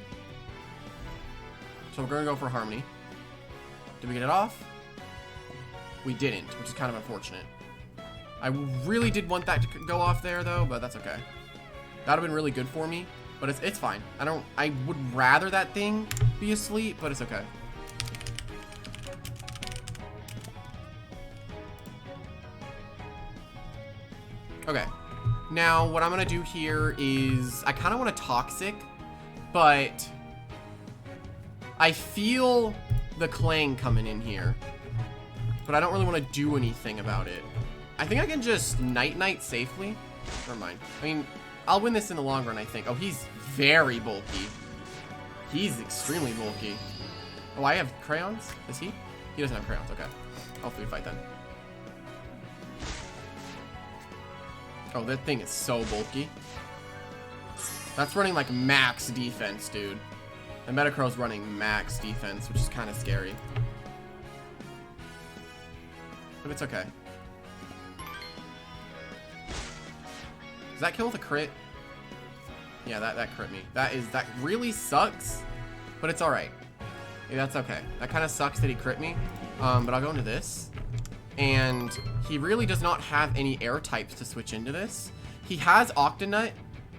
So we're going to go for Harmony. Did we get it off? We didn't, which is kind of unfortunate. I really did want that to go off there, though, but that's okay. That would have been really good for me, but it's fine. I would rather that thing be asleep, but it's okay. Okay. Now, what I'm going to do here is, I kind of want a Toxic, but I feel the Clang coming in here, but I don't really want to do anything about it. I think I can just night-night safely. Never mind. I mean, I'll win this in the long run, I think. Oh, he's very bulky. He's extremely bulky. Oh, I have crayons? Does he? He doesn't have crayons. Okay. I'll food fight then. Oh, that thing is so bulky. That's running like max defense, dude. The Metacrow's running max defense, which is kind of scary. But it's okay. Does that kill with a crit? Yeah, that crit me. That really sucks, but it's alright. Yeah, that's okay. That kind of sucks that he crit me. But I'll go into this. And he really does not have any air types to switch into this. He has Octonut,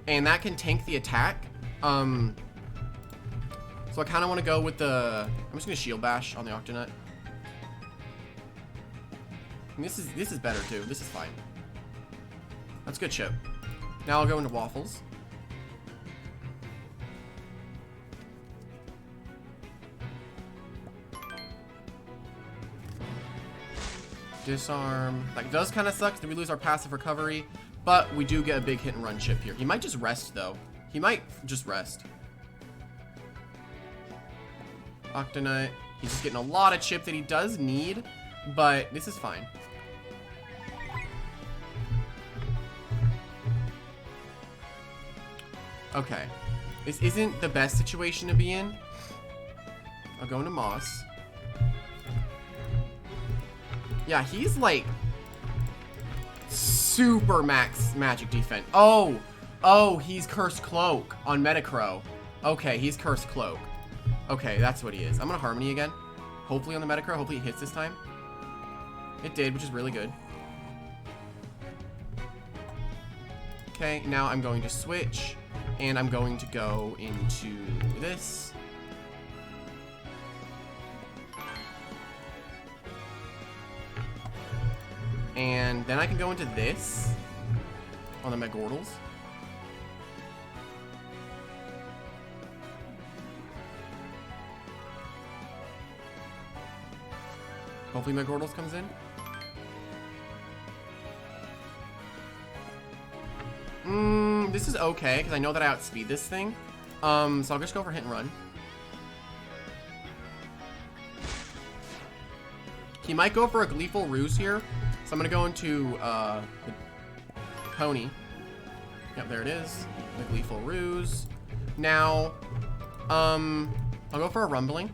and that can tank the attack. So I kind of want to go with the... I'm just going to Shield Bash on the Octonut. And this is better too. This is fine. That's good chip. Now I'll go into Waffles. Disarm. That does kind of suck that we lose our passive recovery, but we do get a big hit and run chip here. He might just rest, though. He might just rest. Octonut. He's just getting a lot of chip that he does need, but this is fine. Okay. This isn't the best situation to be in. I'll go into Moss. Yeah, he's like super max magic defense. Oh, he's Cursed Cloak on Metacrow. Okay, he's Cursed Cloak. Okay, that's what he is. I'm gonna Harmony again. Hopefully on the Metacrow. Hopefully it hits this time. It did, which is really good. Okay, now I'm going to switch. And I'm going to go into this. And then I can go into this on the Megordles. Hopefully Megordles comes in. This is okay, because I know that I outspeed this thing. So I'll just go for hit and run. He might go for a Gleeful Ruse here. So I'm going to go into the Pony. Yep, there it is. The Gleeful Ruse. Now, I'll go for a Rumbling.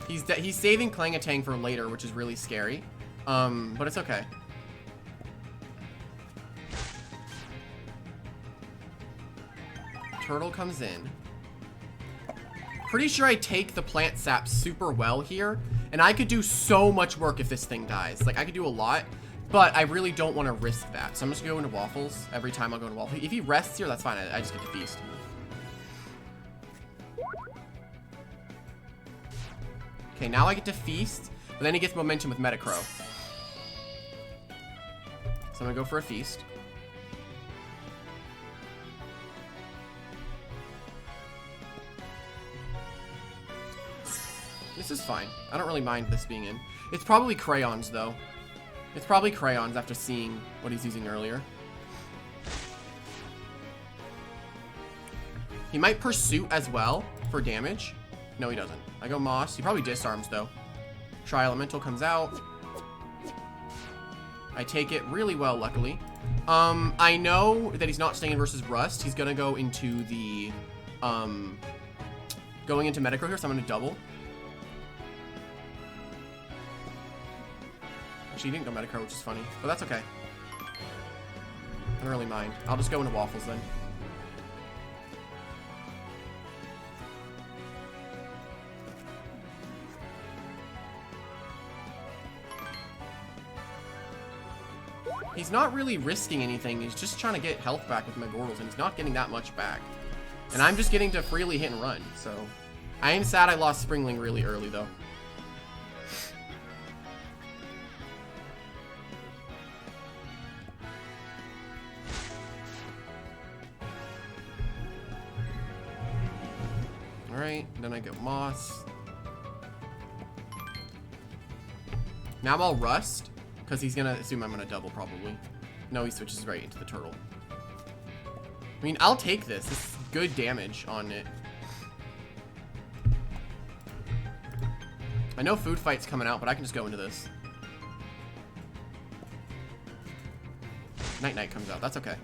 He's saving Klangatang for later, which is really scary. But it's okay. Turtle comes in. Pretty sure I take the plant sap super well here. And I could do so much work if this thing dies. Like, I could do a lot. But I really don't want to risk that. So I'm just going to go into Waffles. Every time I'll go into Waffles. If he rests here, that's fine. I just get to Feast. Okay, now I get to Feast. But then he gets momentum with Metacrow. So I'm going to go for a Feast. This is fine. I don't really mind this being in. It's probably Crayons, though. It's probably Crayons after seeing what he's using earlier. He might Pursuit as well for damage. No, he doesn't. I go Moss. He probably disarms, though. Tri-Elemental comes out. I take it really well, luckily. I know that he's not staying in versus Rust. He's going to go into the... going into Metacrow here, so I'm going to double. Actually, he didn't go Metacrow, which is funny. But that's okay. I don't really mind. I'll just go into Waffles, then. He's not really risking anything. He's just trying to get health back with Megordles, and he's not getting that much back. And I'm just getting to freely hit and run, so... I am sad I lost Springling really early, though. Alright, then I go Moss. Now I'll Rust. Because he's going to assume I'm going to double, probably. No, he switches right into the Turtle. I mean, I'll take this. This is good damage on it. I know Food Fight's coming out, but I can just go into this. Night comes out. That's okay.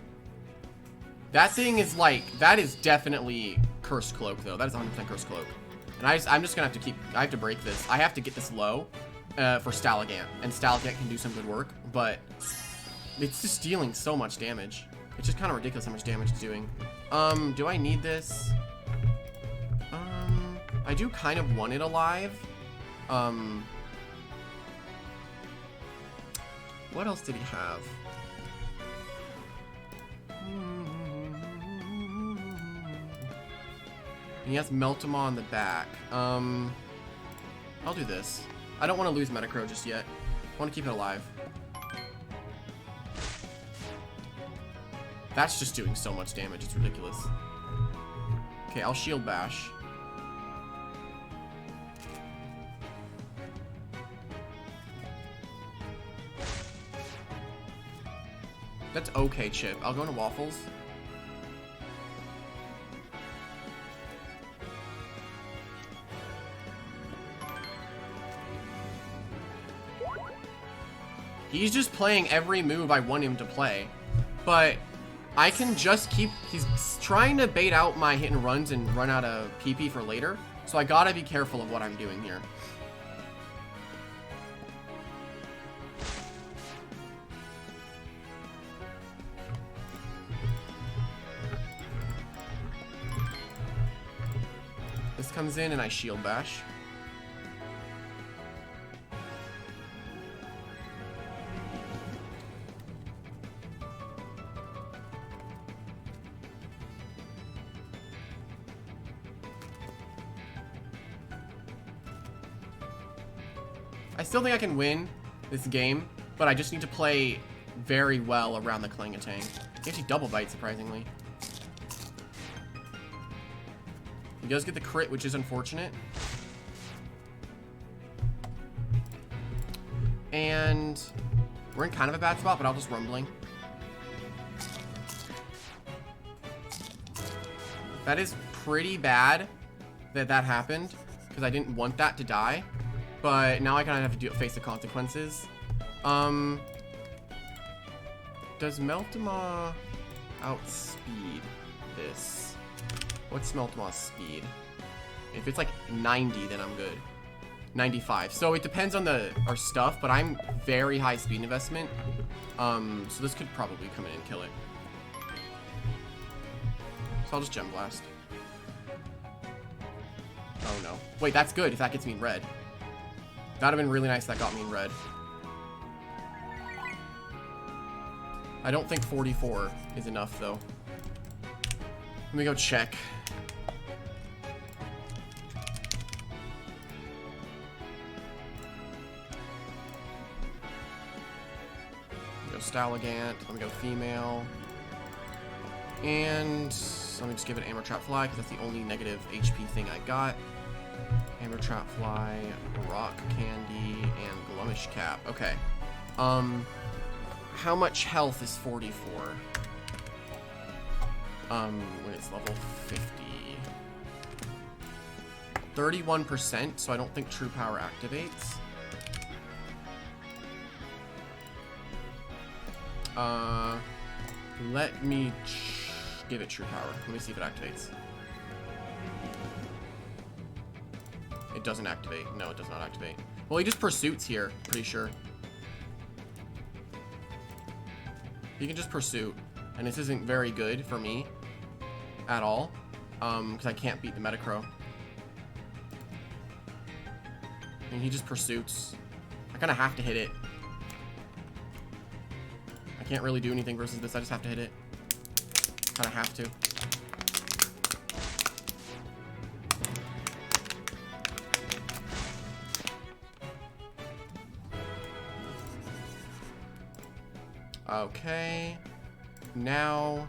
That thing is like... That is definitely Cursed Cloak, though. That is 100% Cursed Cloak. And I'm just going to have to keep... I have to break this. I have to get this low. For Stalagant, and Stalagant can do some good work, but it's just dealing so much damage. It's just kind of ridiculous how much damage it's doing. Do I need this? I do kind of want it alive. What else did he have? He has Meltema on the back. I'll do this. I don't want to lose Metacrow just yet. I want to keep it alive. That's just doing so much damage. It's ridiculous. Okay, I'll Shield Bash. That's okay, Chip. I'll go into waffles. He's just playing every move I want him to play. But I can just keep... He's trying to bait out my hit and runs and run out of PP for later. So I gotta be careful of what I'm doing here. This comes in and I shield bash. I still think I can win this game, but I just need to play very well around the Klangatang. He actually double bite, surprisingly. He does get the crit, which is unfortunate. And we're in kind of a bad spot, but I'll just rumbling. That is pretty bad that that happened, because I didn't want that to die. But now I kind of have to face the consequences. Does Meltema outspeed this? What's Meltema's speed? If it's like 90, then I'm good. 95. So it depends on our stuff, but I'm very high speed investment. So this could probably come in and kill it. So I'll just Gem Blast. Oh no. Wait, that's good if that gets me in red. That'd have been really nice if that got me in red. I don't think 44 is enough though. Let me go check. Go Stalagant. Let me go female. And let me just give it Amber Trap Fly because that's the only negative HP thing I got. Amber Trap Fly, Rock Candy, and Glummish Cap. Okay. How much health is 44? When it's level 50. 31%, so I don't think True Power activates. Let me give it True Power. Let me see if it activates. It doesn't activate. No, it does not activate. Well, he just pursuits here, pretty sure. He can just pursuit. And this isn't very good for me at all. Because I can't beat the Metacrow. And he just pursuits. I kind of have to hit it. I can't really do anything versus this. I just have to hit it. Kind of have to. Okay, now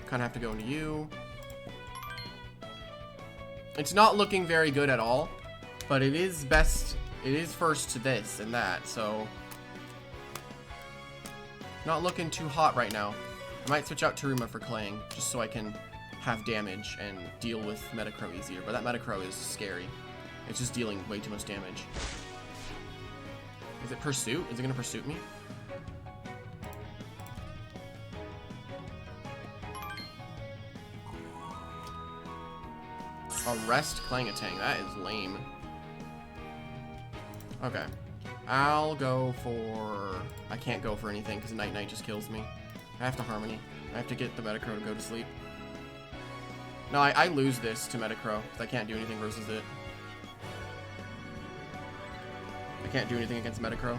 kind of have to go into you. It's not looking very good at all, but it is best. It is first to this and that, so not looking too hot right now. I might switch out Taruma for Clang just so I can have damage and deal with Metacrow easier. But that Metacrow is scary. It's just dealing way too much damage. Is it Pursuit? Is it gonna Pursuit me? Arrest Klangatang. That is lame. Okay. I'll go for... I can't go for anything because Night Night just kills me. I have to Harmony. I have to get the Metacrow to go to sleep. No, I lose this to Metacrow because I can't do anything versus it. I can't do anything against Metacrow.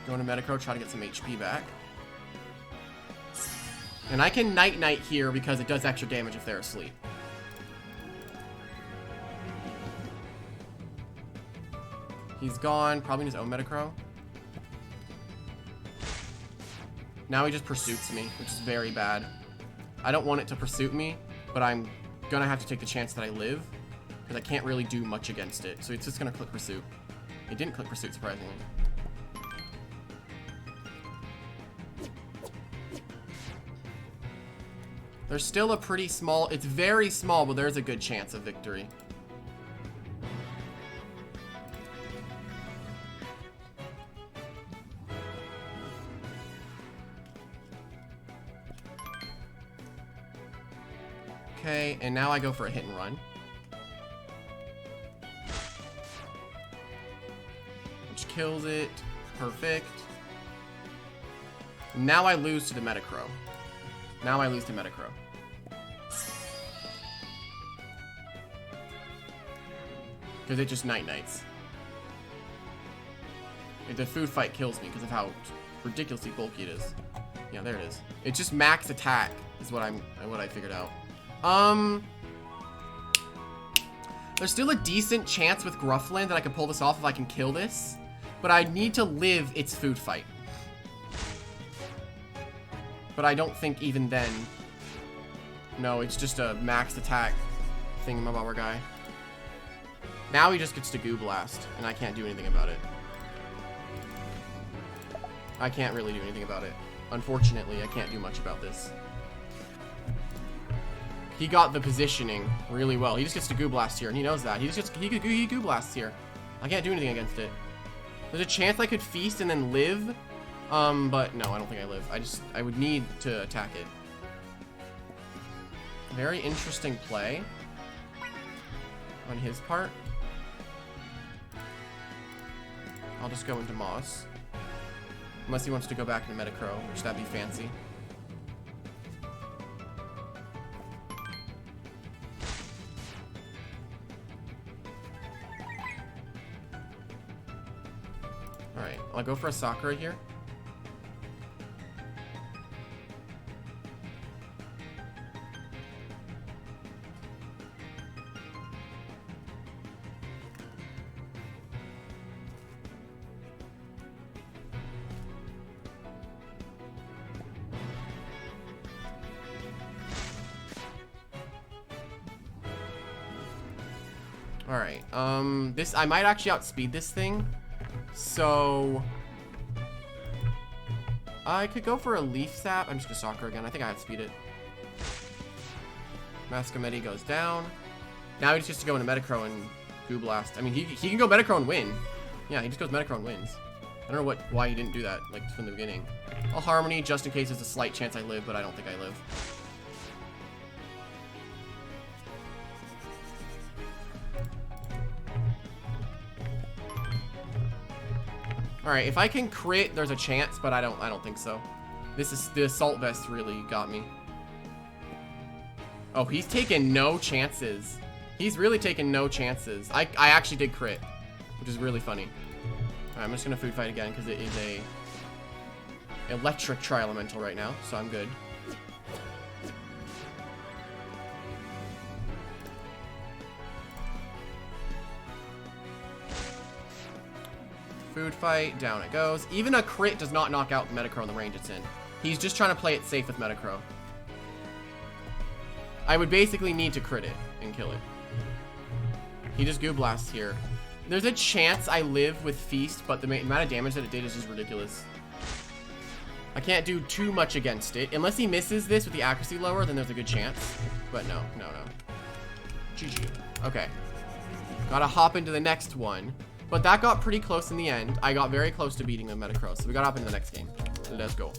Going to Metacrow, try to get some HP back. And I can Night Night here because it does extra damage if they're asleep. He's gone. Probably in his own Metacrow. Now he just pursues me, which is very bad. I don't want it to pursue me, but I'm gonna have to take the chance that I live, because I can't really do much against it. So it's just gonna click Pursuit. It didn't click Pursuit, surprisingly. There's still a pretty small, it's very small, but there's a good chance of victory. Okay, and now I go for a hit and run. Which kills it. Perfect. Now I lose to the Metacrow. Now I lose to Metacrow. Because it just night-nights. The food fight kills me because of how ridiculously bulky it is. Yeah, there it is. It's just max attack is what I figured out. There's still a decent chance with Gruffland that I can pull this off if I can kill this. But I need to live its food fight. But I don't think even then. No, it's just a max attack thingamabobber guy. Now he just gets to Goo Blast, and I can't do anything about it. I can't really do anything about it. Unfortunately, I can't do much about this. He got the positioning really well. He just gets to Goo Blast here, and he knows that. He Goo Blasts here. I can't do anything against it. There's a chance I could feast and then live. But no, I don't think I live. I would need to attack it. Very interesting play on his part. I'll just go into Moss. Unless he wants to go back into Metacrow, which that'd be fancy. Alright, I'll go for a Sakura here. Alright, this, I might actually outspeed this thing. So I could go for a Leaf Sap. I'm just gonna Sakura again. I think I outspeed it. Mascometti goes down. Now he just gets to go into Metacrow and Goo Blast. I mean, he can go Metacrow and win. Yeah, he just goes Metacrow and wins. I don't know why he didn't do that, like, from the beginning. I'll Harmony just in case there's a slight chance I live, but I don't think I live. Alright, if I can crit, there's a chance, but I don't think so. The Assault Vest really got me. Oh, he's taking no chances. He's really taking no chances. I actually did crit, which is really funny. Alright, I'm just gonna food fight again because it is a electric Tri-Elemental right now, so I'm good. Food fight, down it goes. Even a crit does not knock out Metacrow in the range it's in. He's just trying to play it safe with Metacrow. I would basically need to crit it and kill it. He just Goo Blasts here. There's a chance I live with Feast, but the amount of damage that it did is just ridiculous. I can't do too much against it. Unless he misses this with the accuracy lower, then there's a good chance. But no. GG. Okay. Gotta hop into the next one. But that got pretty close in the end. I got very close to beating the Metacrow, so we got up into the next game. Let's go.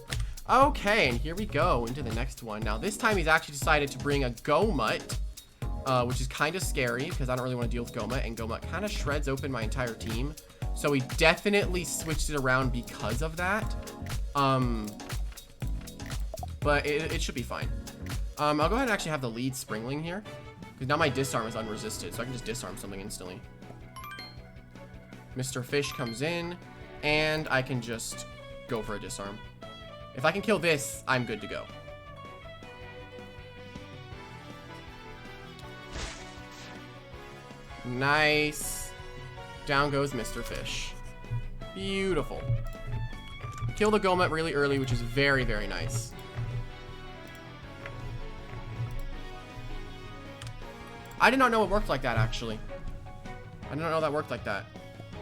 Okay, and here we go into the next one. Now, this time he's actually decided to bring a Gomut, which is kind of scary because I don't really want to deal with Gomut, and Gomut kind of shreds open my entire team. So he definitely switched it around because of that. But it should be fine. I'll go ahead and actually have the lead Springling here, because now my Disarm is unresisted, so I can just disarm something instantly. Mr. Fish comes in, and I can just go for a disarm. If I can kill this, I'm good to go. Nice. Down goes Mr. Fish. Beautiful. Kill the Gomet really early, which is very, very nice. I did not know it worked like that, actually. I did not know that worked like that.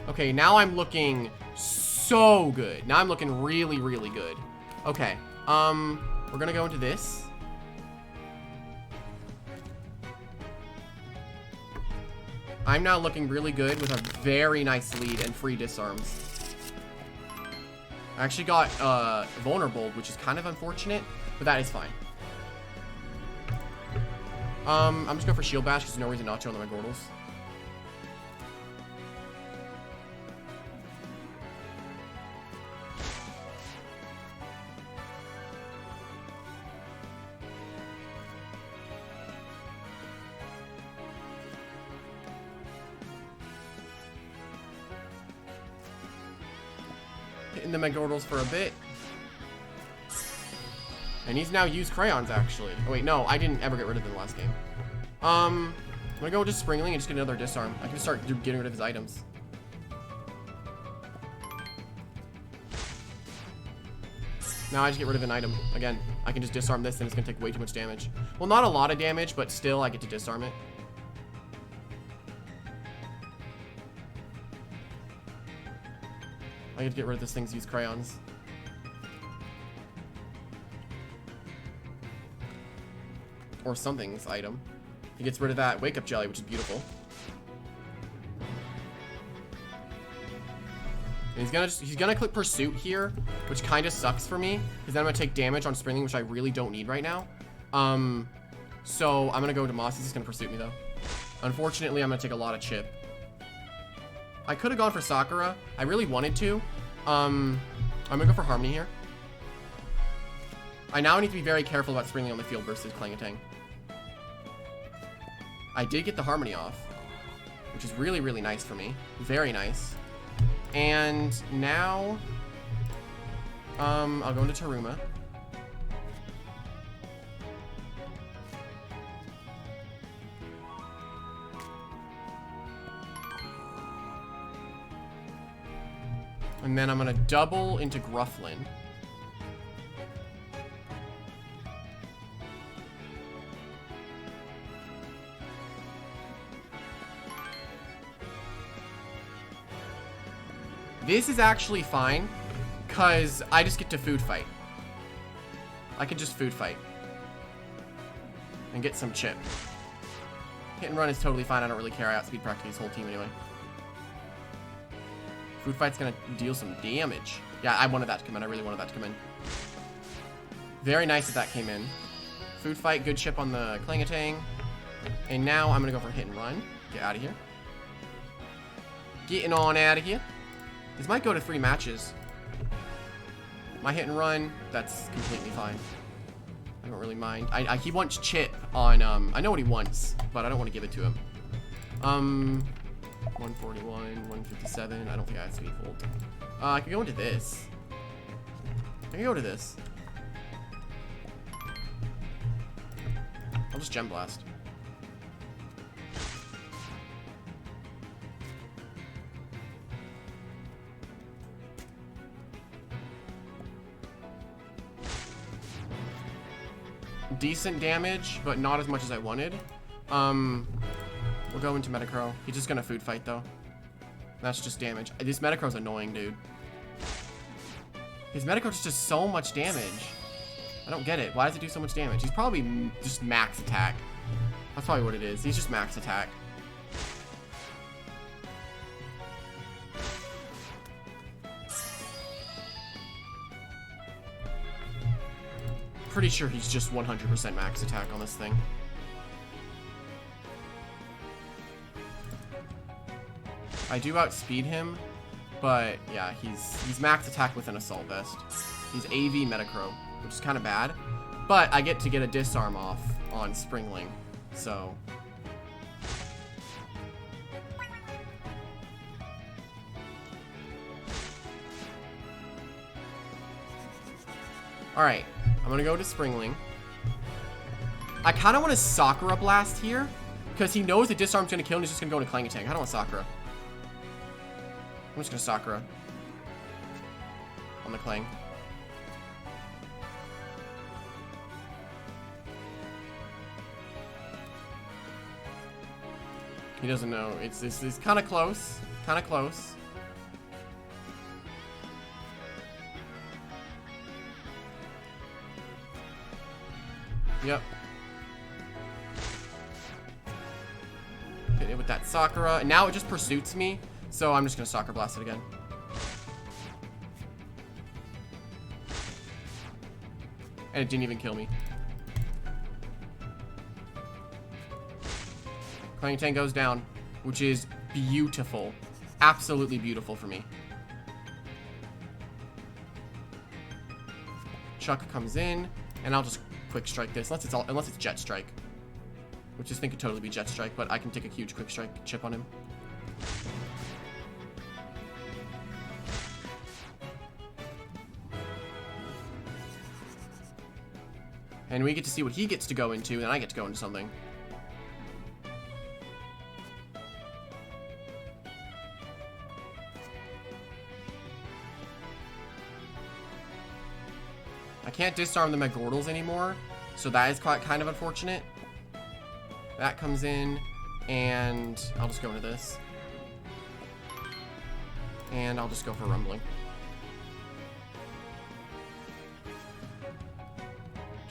Okay, now I'm looking so good. Now I'm looking really, really good. Okay, we're gonna go into this. I'm now looking really good with a very nice lead and free disarms. I actually got vulnerable, which is kind of unfortunate, but that is fine. I'm just going for shield bash because there's no reason not to on the Megordles. Hitting the Megordles for a bit. And he's now used crayons, actually. Oh, wait, no, I didn't ever get rid of them last game. I'm gonna go with just Springling and just get another disarm. I can start getting rid of his items. Now I just get rid of an item. Again, I can just disarm this and it's gonna take way too much damage. Well, not a lot of damage, but still I get to disarm it. I get to get rid of this thing's used crayons. Or something's item. He gets rid of that wake up jelly, which is beautiful. And he's gonna click pursuit here, which kind of sucks for me, because then I'm gonna take damage on Springling, which I really don't need right now. So I'm gonna go to Moss. He's just gonna pursuit me though. Unfortunately, I'm gonna take a lot of chip. I could have gone for Sakura. I really wanted to. I'm gonna go for Harmony here. I now need to be very careful about Springling on the field versus Clangatang. I did get the Harmony off, which is really, really nice for me. Very nice. And now, I'll go into Taruma. And then I'm gonna double into Grufflin. This is actually fine, because I just get to food fight. I can just food fight. And get some chip. Hit and run is totally fine, I don't really care. I outspeed practically his whole team anyway. Food fight's gonna deal some damage. Yeah, I wanted that to come in, I really wanted that to come in. Very nice that that came in. Food fight, good chip on the Clangatang. And now I'm gonna go for hit and run. Get out of here. Getting on out of here. This might go to 3 matches. My hit and run, that's completely fine. I don't really mind. He wants chip on, I know what he wants, but I don't want to give it to him. 141, 157, I don't think I have speed fold. I could go into this. I can go to this. I'll just Gem Blast. Decent damage, but not as much as I wanted. We'll go into Metacrow. He's just gonna food fight though. That's just damage. This Metacrow's annoying, dude. His Metacrow does so much damage. I don't get it. Why does it do so much damage? He's probably just max attack. That's probably what it is. He's just max attack. Pretty sure he's just 100% max attack on this thing. I do outspeed him, but yeah, he's max attack with an Assault Vest. He's AV Metacrow, which is kind of bad, but I get to get a disarm off on Springling, so. Alright, I'm gonna go to Springling. I kind of want to Sakura Blast here, because he knows the disarm's gonna kill him, he's just gonna go into Clangatang. I don't want Sakura. I'm just gonna Sakura on the Clang. He doesn't know. It's kind of close. Kind of close. Yep. Hit it with that Sakura. And now it just pursuits me. So I'm just going to Sakura Blast it again. And it didn't even kill me. Clang Tang goes down, which is beautiful. Absolutely beautiful for me. Chuck comes in, and I'll just quick strike this, unless it's Jet Strike. Which this thing could totally be Jet Strike, but I can take a huge quick strike chip on him. And we get to see what he gets to go into, and I get to go into something. I can't disarm the Megordals anymore, so that is quite kind of unfortunate. That comes in, and I'll just go into this. And I'll just go for Rumbling.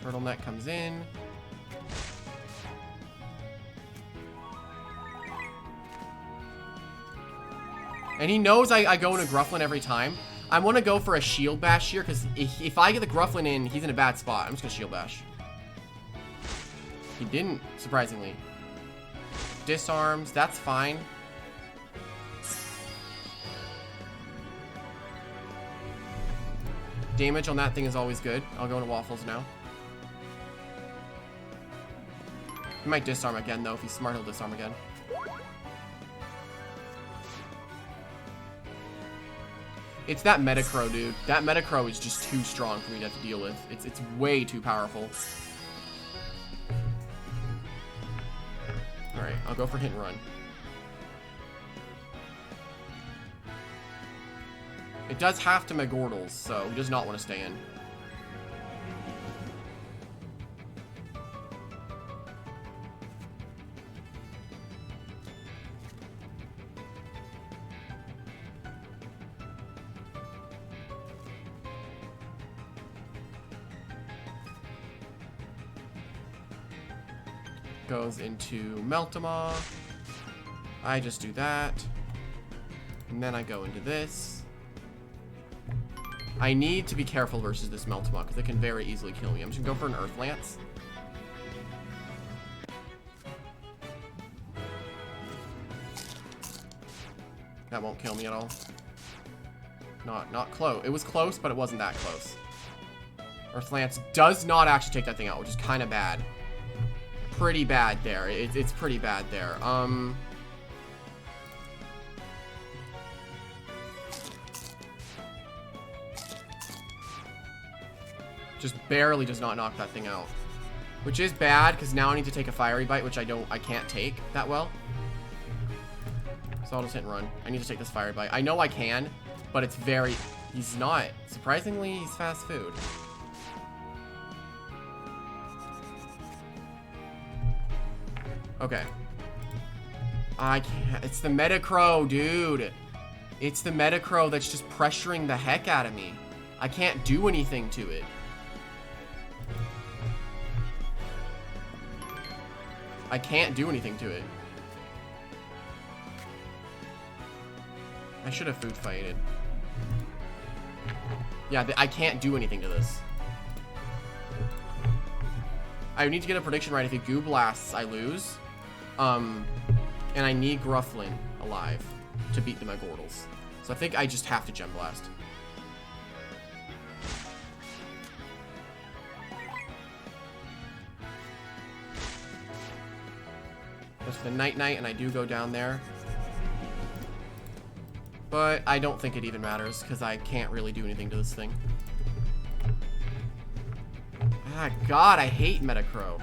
Turtleneck comes in. And he knows I go into Grufflin every time. I want to go for a Shield Bash here, because if I get the Grufflin in, he's in a bad spot. I'm just going to Shield Bash. He didn't, surprisingly. Disarms, that's fine. Damage on that thing is always good. I'll go into Waffles now. He might disarm again, though. If he's smart, he'll disarm again. It's that Metacrow, dude. That Metacrow is just too strong for me to have to deal with. It's way too powerful. Alright, I'll go for Hit and Run. It does have to Megordals, so he does not want to stay in. Goes into Meltema. I just do that. And then I go into this. I need to be careful versus this Meltema because it can very easily kill me. I'm just gonna go for an Earth Lance. That won't kill me at all. Not close. It was close, but it wasn't that close. Earth Lance does not actually take that thing out, which is kind of bad. Pretty bad there. It's pretty bad there. Just barely does not knock that thing out. Which is bad, because now I need to take a Fiery Bite, which I can't take that well. So I'll just hit and run. I need to take this Fiery Bite. I know I can, but it's very... He's not. Surprisingly, he's fast food. Okay. I can't. It's the Metacrow, dude. It's the Metacrow that's just pressuring the heck out of me. I can't do anything to it. I can't do anything to it. I should have food fighted. Yeah, I can't do anything to this. I need to get a prediction right. If he Goo Blasts, I lose. And I need Grufflin alive to beat the Megordals. So I think I just have to Gem Blast. That's the Night Knight, and I do go down there. But I don't think it even matters, because I can't really do anything to this thing. Ah, God, I hate Metacrow.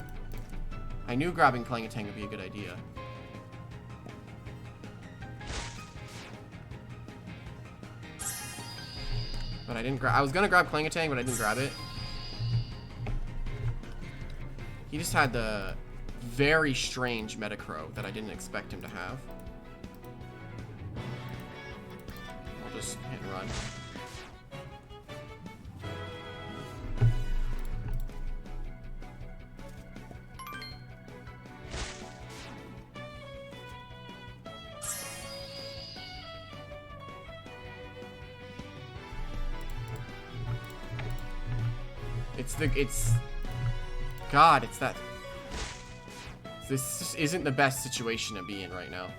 I knew grabbing Clang Tang would be a good idea. But I didn't grab... I was gonna grab Klangatang, but I didn't grab it. He just had the very strange Metacrow that I didn't expect him to have. I'll just hit and run. God, it's that. This just isn't the best situation to be in right now.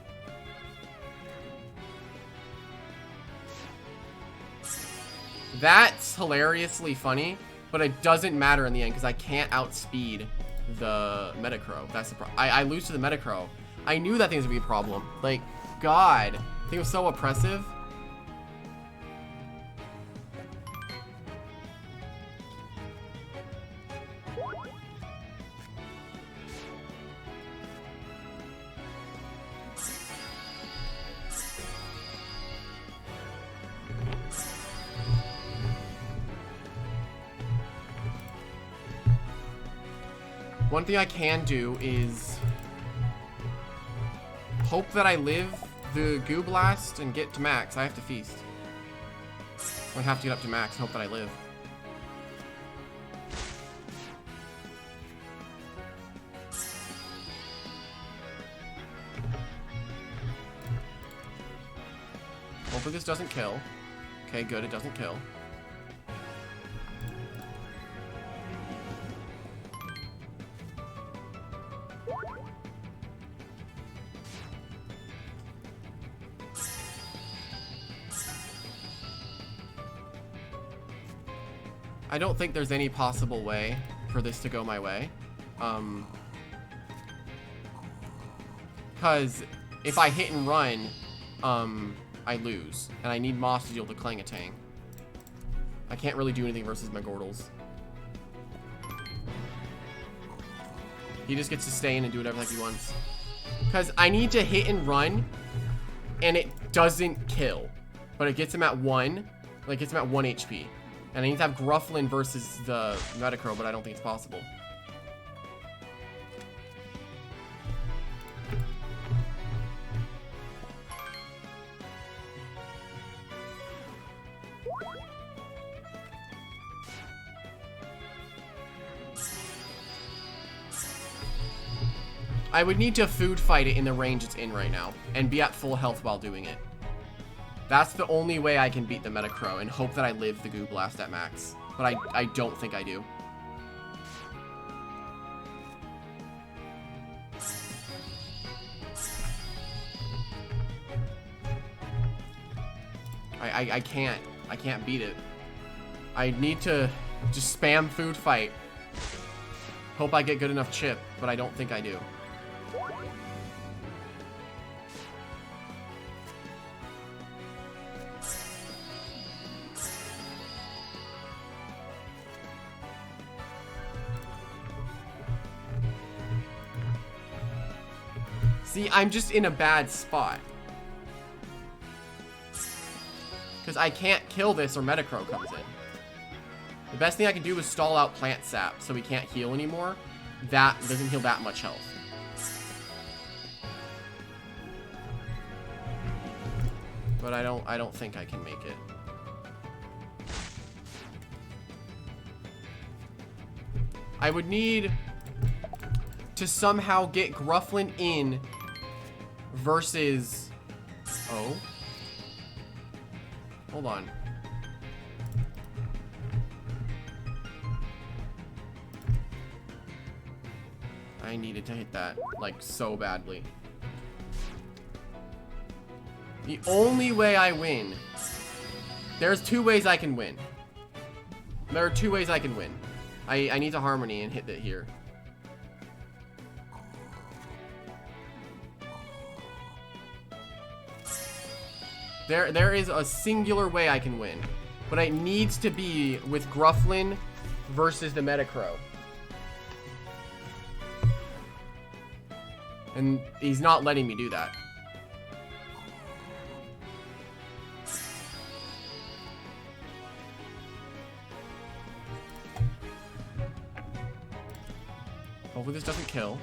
That's hilariously funny, but it doesn't matter in the end because I can't outspeed the Metacrow. That's the problem. I lose to the Metacrow. I knew that thing was gonna be a problem. Like, God, I think it was so oppressive. One thing I can do is hope that I live the Goo Blast and get to max. I have to feast. I have to get up to max and hope that I live. Hopefully this doesn't kill. Okay, good, it doesn't kill. I don't think there's any possible way for this to go my way. Because if I hit and run, I lose. And I need Moss to deal with the Klangatang. I can't really do anything versus my Gordles. He just gets to stay in and do whatever the heck he wants. Because I need to hit and run, and it doesn't kill. But it gets him at 1. Like, gets him at 1 HP. And I need to have Grufflin versus the Metacrow, but I don't think it's possible. I would need to food fight it in the range it's in right now, and be at full health while doing it. That's the only way I can beat the Metacrow and hope that I live the Goo Blast at max. But I don't think I do. I can't beat it. I need to just spam food fight. Hope I get good enough chip, but I don't think I do. See, I'm just in a bad spot. Because I can't kill this or Metacrow comes in. The best thing I can do is stall out Plant Sap so he can't heal anymore. That doesn't heal that much health. But I don't think I can make it. I would need to somehow get Grufflin in versus... Oh. Hold on. I needed to hit that, like, so badly. The only way I win... There's 2 ways I can win. There are 2 ways I can win. I need to Harmony and hit it here. There is a singular way I can win. But it needs to be with Grufflin versus the Metacrow. And he's not letting me do that. Hopefully this doesn't kill.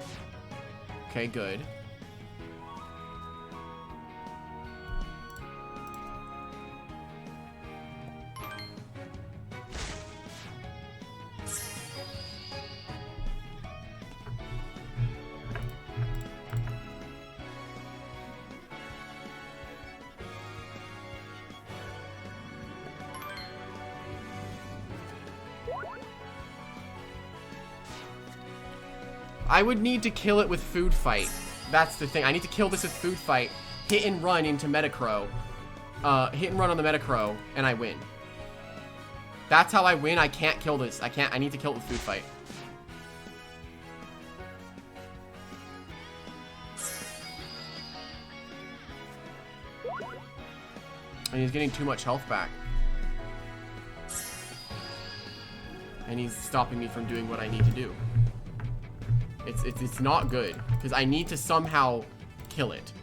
Okay, good. I would need to kill it with Food Fight. That's the thing. I need to kill this with Food Fight, hit and run into Metacrow. Hit and run on the Metacrow, and I win. That's how I win. I can't kill this. I need to kill it with Food Fight. And he's getting too much health back. And he's stopping me from doing what I need to do. It's not good, because I need to somehow kill it.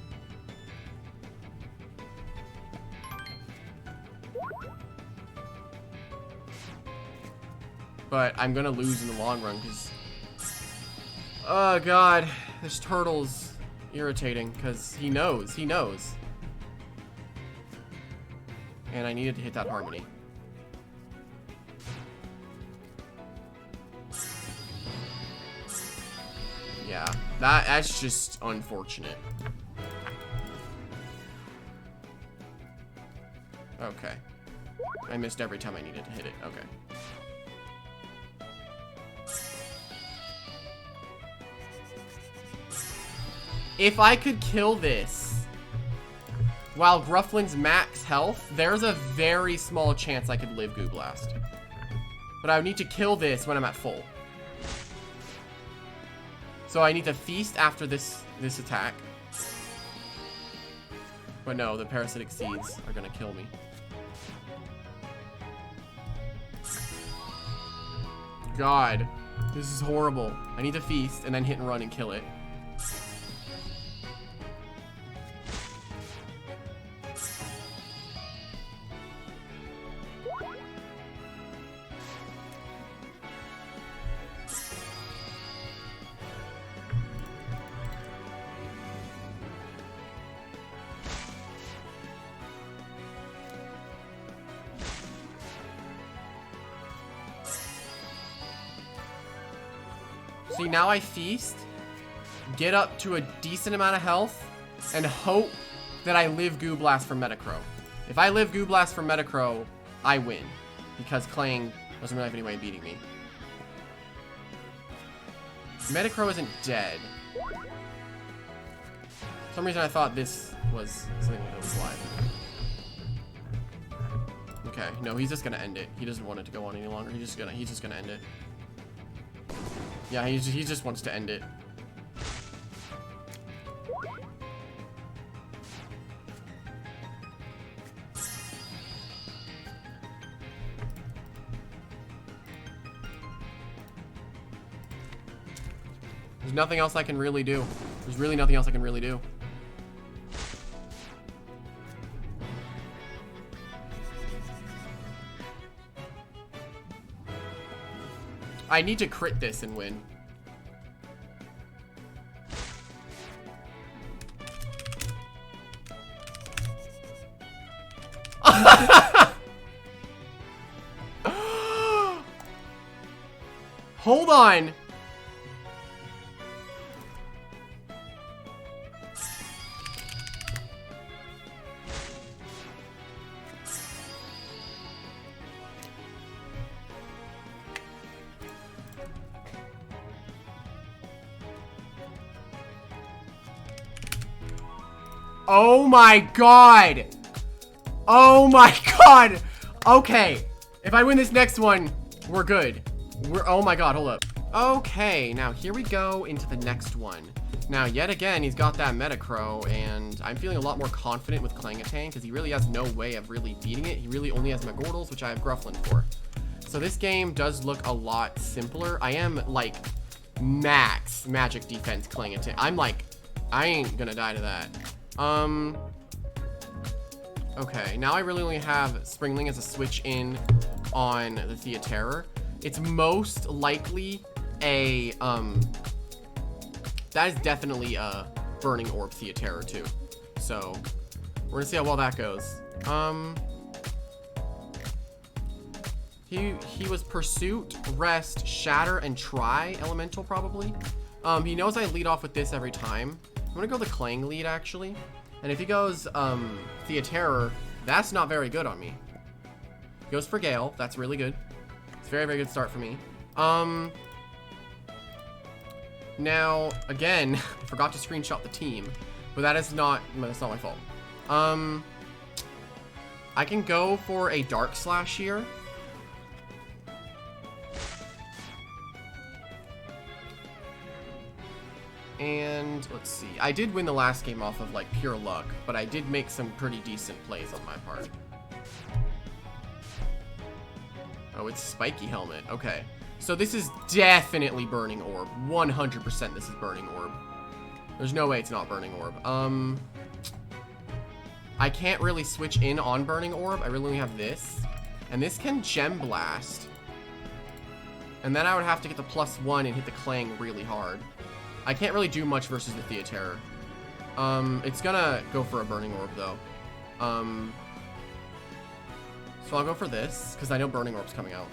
But I'm gonna lose in the long run, because... Oh god, this turtle's irritating, because he knows. And I needed to hit that harmony. Yeah, that's just unfortunate. Okay. I missed every time I needed to hit it. Okay. If I could kill this while Grufflin's max health, there's a very small chance I could live Goo Blast. But I would need to kill this when I'm at full. So I need to feast after this attack. But no, the parasitic seeds are gonna kill me. God, this is horrible. I need to feast and then hit and run and kill it. See, now I feast, get up to a decent amount of health, and hope that I live Goo Blast from Metacrow. If I live Goo Blast from Metacrow, I win, because Clang doesn't really have any way of beating me. Metacrow isn't dead. For some reason I thought this was something that was live. Okay, no, he's just gonna end it. He doesn't want it to go on any longer. He's just gonna end it. Yeah, he just wants to end it. There's nothing else I can really do. There's really nothing else I can really do. I need to crit this and win. Hold on. Oh my god! Oh my god! Okay, if I win this next one, we're good. Oh my god, hold up. Okay, now here we go into the next one. Now, yet again, he's got that Metacrow, and I'm feeling a lot more confident with Clangatang, because he really has no way of really beating it. He really only has Magordles, which I have Grufflin for. So this game does look a lot simpler. I am, like, max magic defense Clangatang. I'm like, I ain't gonna die to that. Okay, now I really only have Springling as a switch in on the Theaterror. It's most likely a That is definitely a Burning Orb Theaterra too. So we're gonna see how well that goes. He was Pursuit, Rest, Shatter, and Try Elemental probably. He knows I lead off with this every time. I'm gonna go the Clang lead actually. And if he goes Theaterra, that's not very good on me. He goes for Gale, that's really good. It's a very, very good start for me. Now, again, I forgot to screenshot the team, but that's not my fault. I can go for a Dark Slash here. And let's see. I did win the last game off of like pure luck, but I did make some pretty decent plays on my part. Oh, it's Spiky Helmet. Okay. So this is definitely Burning Orb. 100% this is Burning Orb. There's no way it's not Burning Orb. I can't really switch in on Burning Orb. I really only have this. And this can Gem Blast. And then I would have to get the +1 and hit the Clang really hard. I can't really do much versus the Theaterra. It's gonna go for a Burning Orb though. So I'll go for this, because I know Burning Orb's coming out.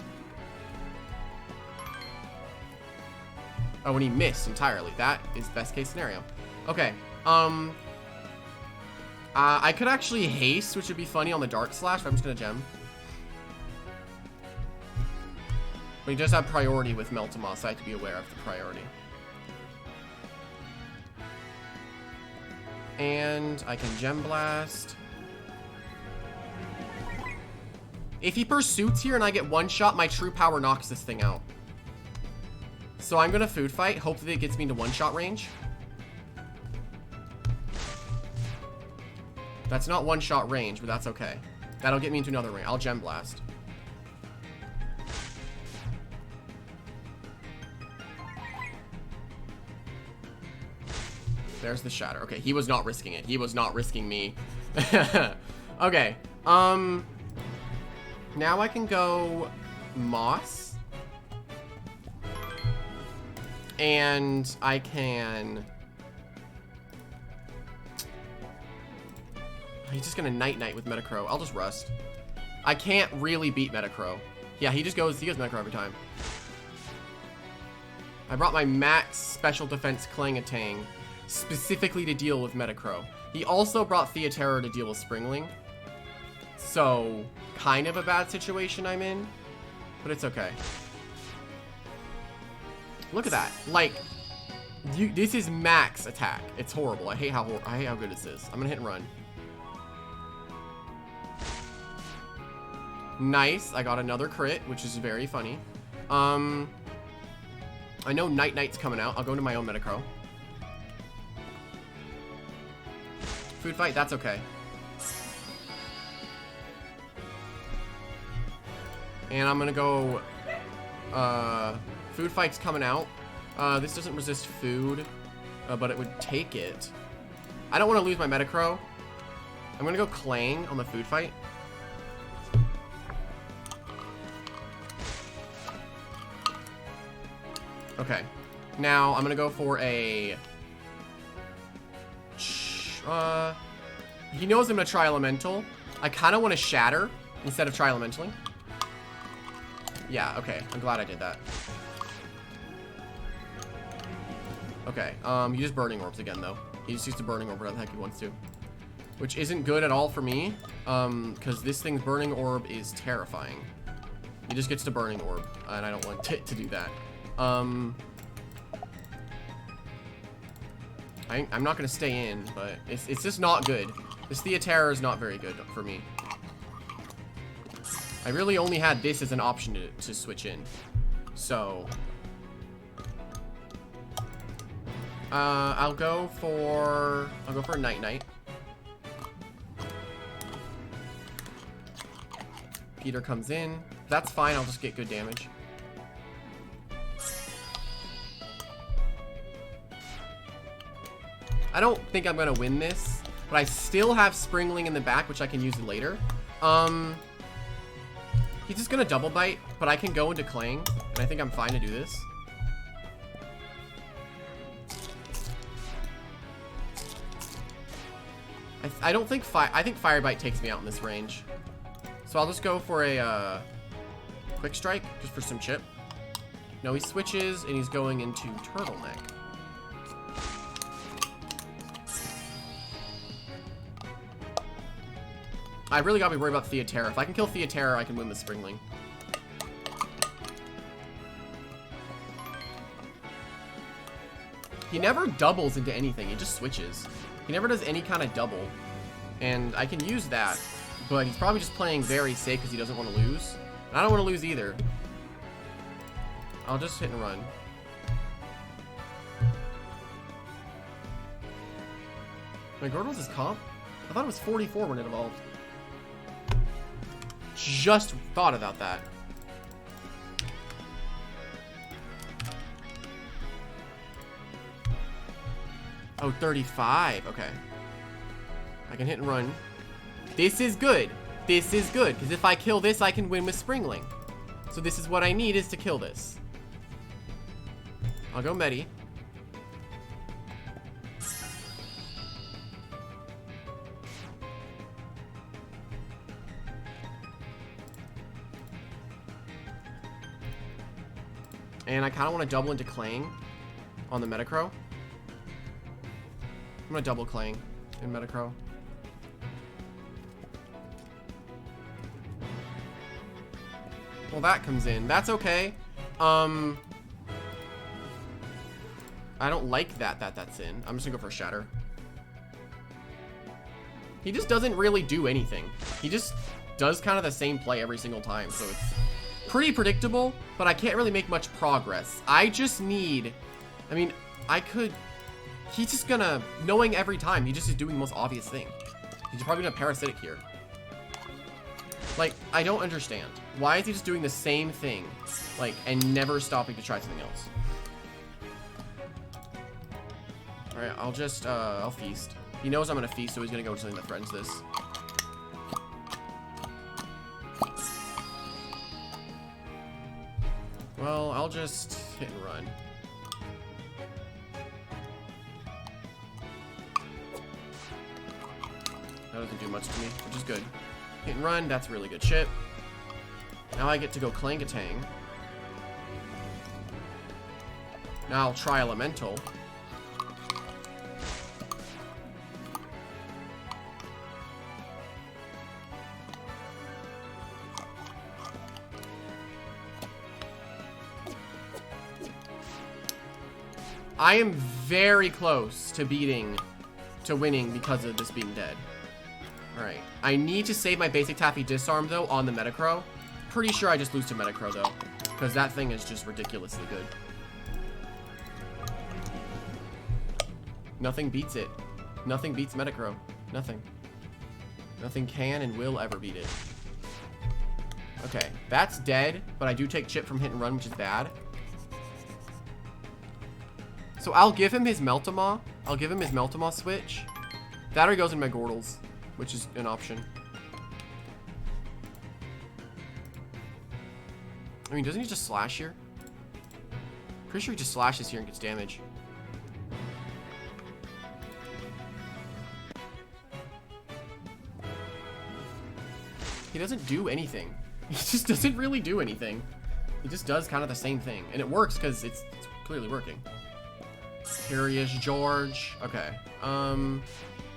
Oh, and he missed entirely. That is best case scenario. Okay. I could actually haste, which would be funny on the Dark Slash, but I'm just gonna gem. But he does have priority with Meltimoss, so I have to be aware of the priority. And I can Gem Blast. If he pursuits here and I get one shot, my true power knocks this thing out. So I'm gonna Food Fight. Hopefully it gets me into one-shot range. That's not one-shot range, but that's okay. That'll get me into another range. I'll Gem Blast. There's the Shatter. Okay, he was not risking it. He was not risking me. Okay. Now I can go Moss. And I can... He's just gonna Night-Night with Metacrow. I'll just Rust. I can't really beat Metacrow. Yeah, he goes Metacrow every time. I brought my max special defense Clangatang specifically to deal with Metacrow. He also brought Theaterra to deal with Springling. So, kind of a bad situation I'm in, but it's okay. Look at that. Like, this is max attack. It's horrible. I hate how good this is. I'm gonna hit and run. Nice. I got another crit, which is very funny. I know Night-Night's coming out. I'll go into my own Metacrow. Food Fight, that's okay. And I'm gonna go, Food Fight's coming out. This doesn't resist food, but it would take it. I don't want to lose my Metacrow. I'm gonna go Clang on the Food Fight. Okay. Now, I'm gonna go for a... he knows I'm gonna try Elemental. I kind of want to Shatter instead of try Elementaling. Yeah, okay. I'm glad I did that. Okay, he just Burning Orbs again, though. He just used to Burning Orb whatever the heck he wants to. Which isn't good at all for me, because this thing's Burning Orb is terrifying. He just gets to Burning Orb, and I don't want it to do that. I'm not going to stay in, but it's just not good. This Theaterra is not very good for me. I really only had this as an option to switch in. So... I'll go for a Night-Night. Peter comes in. That's fine, I'll just get good damage. I don't think I'm gonna win this, but I still have Springling in the back, which I can use later. He's just gonna Double Bite, but I can go into Clang, and I think I'm fine to do this. I don't think I think Fire Bite takes me out in this range. So I'll just go for a Quick Strike, just for some chip. No, he switches, and he's going into Turtleneck. I really gotta be worried about Theaterra. If I can kill Theaterra, I can win the Springling. He never doubles into anything, he just switches. He never does any kind of double. And I can use that, but he's probably just playing very safe because he doesn't want to lose. And I don't want to lose either. I'll just hit and run. My Gordle's is comp? I thought it was 44 when it evolved. Just thought about that. Oh, 35. Okay. I can hit and run. This is good. This is good. Because if I kill this, I can win with Springling. So this is what I need, is to kill this. I'll go Medi. And I kind of want to double into Clang on the Metacrow. I'm going to double Clang in Metacrow. Well, that comes in. That's okay. I don't like that's in. I'm just going to go for a Shatter. He just doesn't really do anything. He just does kind of the same play every single time, so it's pretty predictable, but I can't really make much progress. I just need... I mean, I could... He's just gonna... Knowing every time, he just is doing the most obvious thing. He's probably gonna Parasitic here. Like, I don't understand. Why is he just doing the same thing, like, and never stopping to try something else? Alright, I'll just, I'll Feast. He knows I'm gonna Feast, so he's gonna go to something that threatens this. Well, I'll just hit and run. That doesn't do much to me, which is good. Hit and run, that's really good shit. Now I get to go Clangatang. Now I'll try Elemental. I am very close to winning because of this being dead. Alright. I need to save my basic Taffy Disarm, though, on the Metacrow. Pretty sure I just lose to Metacrow, though. Because that thing is just ridiculously good. Nothing beats it. Nothing beats Metacrow. Nothing. Nothing can and will ever beat it. Okay. That's dead, but I do take chip from hit and run, which is bad. So I'll give him his Meltamaw. I'll give him his Meltamaw switch. That or he goes in my Gordles, which is an option. I mean, doesn't he just slash here? Pretty sure he just slashes here and gets damage. He doesn't do anything. He just doesn't really do anything. He just does kind of the same thing. And it works because it's clearly working. Curious George. Okay.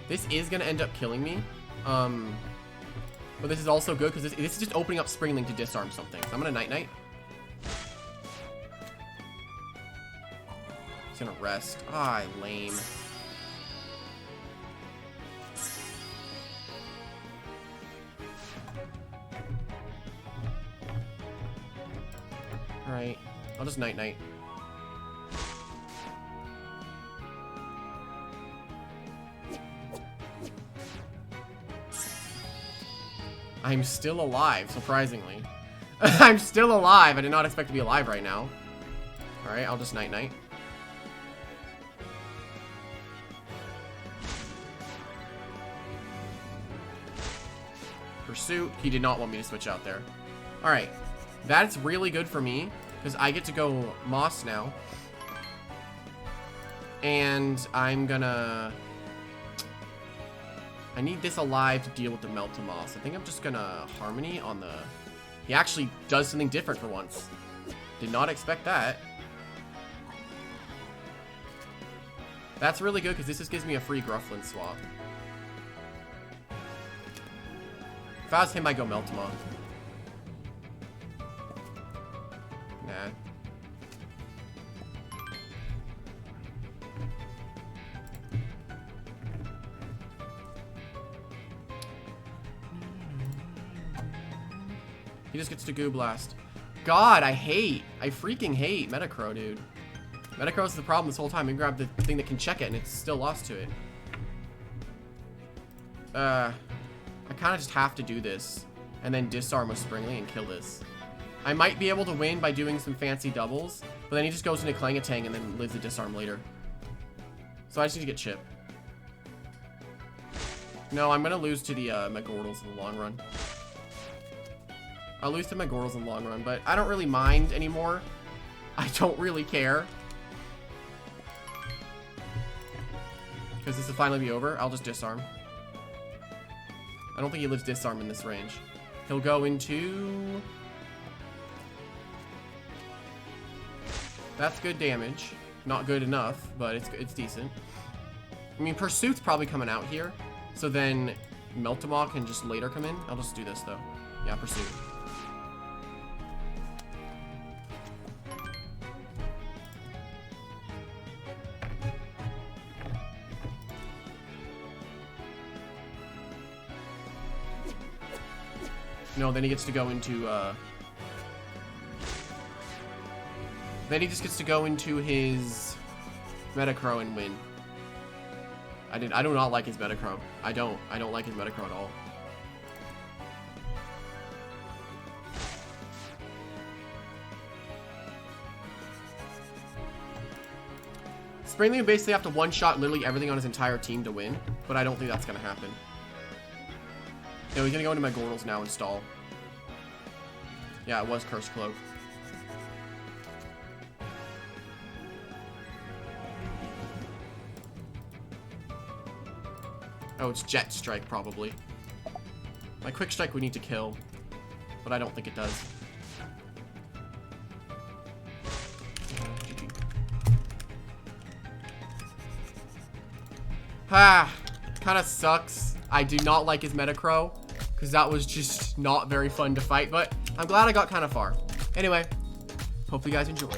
This is gonna end up killing me. But this is also good because this is just opening up Springling to disarm something. So I'm gonna Night Night. He's gonna rest. Ah, lame. Alright. I'll just Night Night. I'm still alive, surprisingly. I'm still alive. I did not expect to be alive right now. Alright, I'll just Night Night. Pursuit. He did not want me to switch out there. Alright. That's really good for me, because I get to go Moss now. And I'm gonna I need this alive to deal with the Meltamoss. I think I'm just gonna Harmony on the... He actually does something different for once. Did not expect that. That's really good because this just gives me a free Grufflin swap. If I was him, I'd go Meltamoss. Nah. He just gets to Goo Blast. God, I freaking hate Metacrow, dude. Metacrow's the problem this whole time. We grab the thing that can check it and it's still lost to it. I kind of just have to do this and then disarm with Springly and kill this. I might be able to win by doing some fancy doubles, but then he just goes into Clangatang and then lives the disarm later. So I just need to get Chip. No, I'm going to lose to the Megordles in the long run. I'll lose to Megordles in the long run, but I don't really mind anymore. I don't really care. Because this will finally be over. I'll just disarm. I don't think he lives disarm in this range. He'll go into... That's good damage. Not good enough, but it's decent. I mean, Pursuit's probably coming out here. So then Meltamoth can just later come in. I'll just do this, though. Yeah, Pursuit. No, then he gets to go into, then he just gets to go into his Metacrow and win. I do not like his Metacrow. I don't like his Metacrow at all. Springly would basically have to one-shot literally everything on his entire team to win, but I don't think that's gonna happen. No, he's gonna go into my Gordles now and stall. Yeah, it was Curse Cloak. Oh, it's Jet Strike, probably. My Quick Strike we need to kill, but I don't think it does. Ah, kind of sucks. I do not like his Metacrow, because that was just not very fun to fight, but I'm glad I got kind of far. Anyway, hope you guys enjoyed.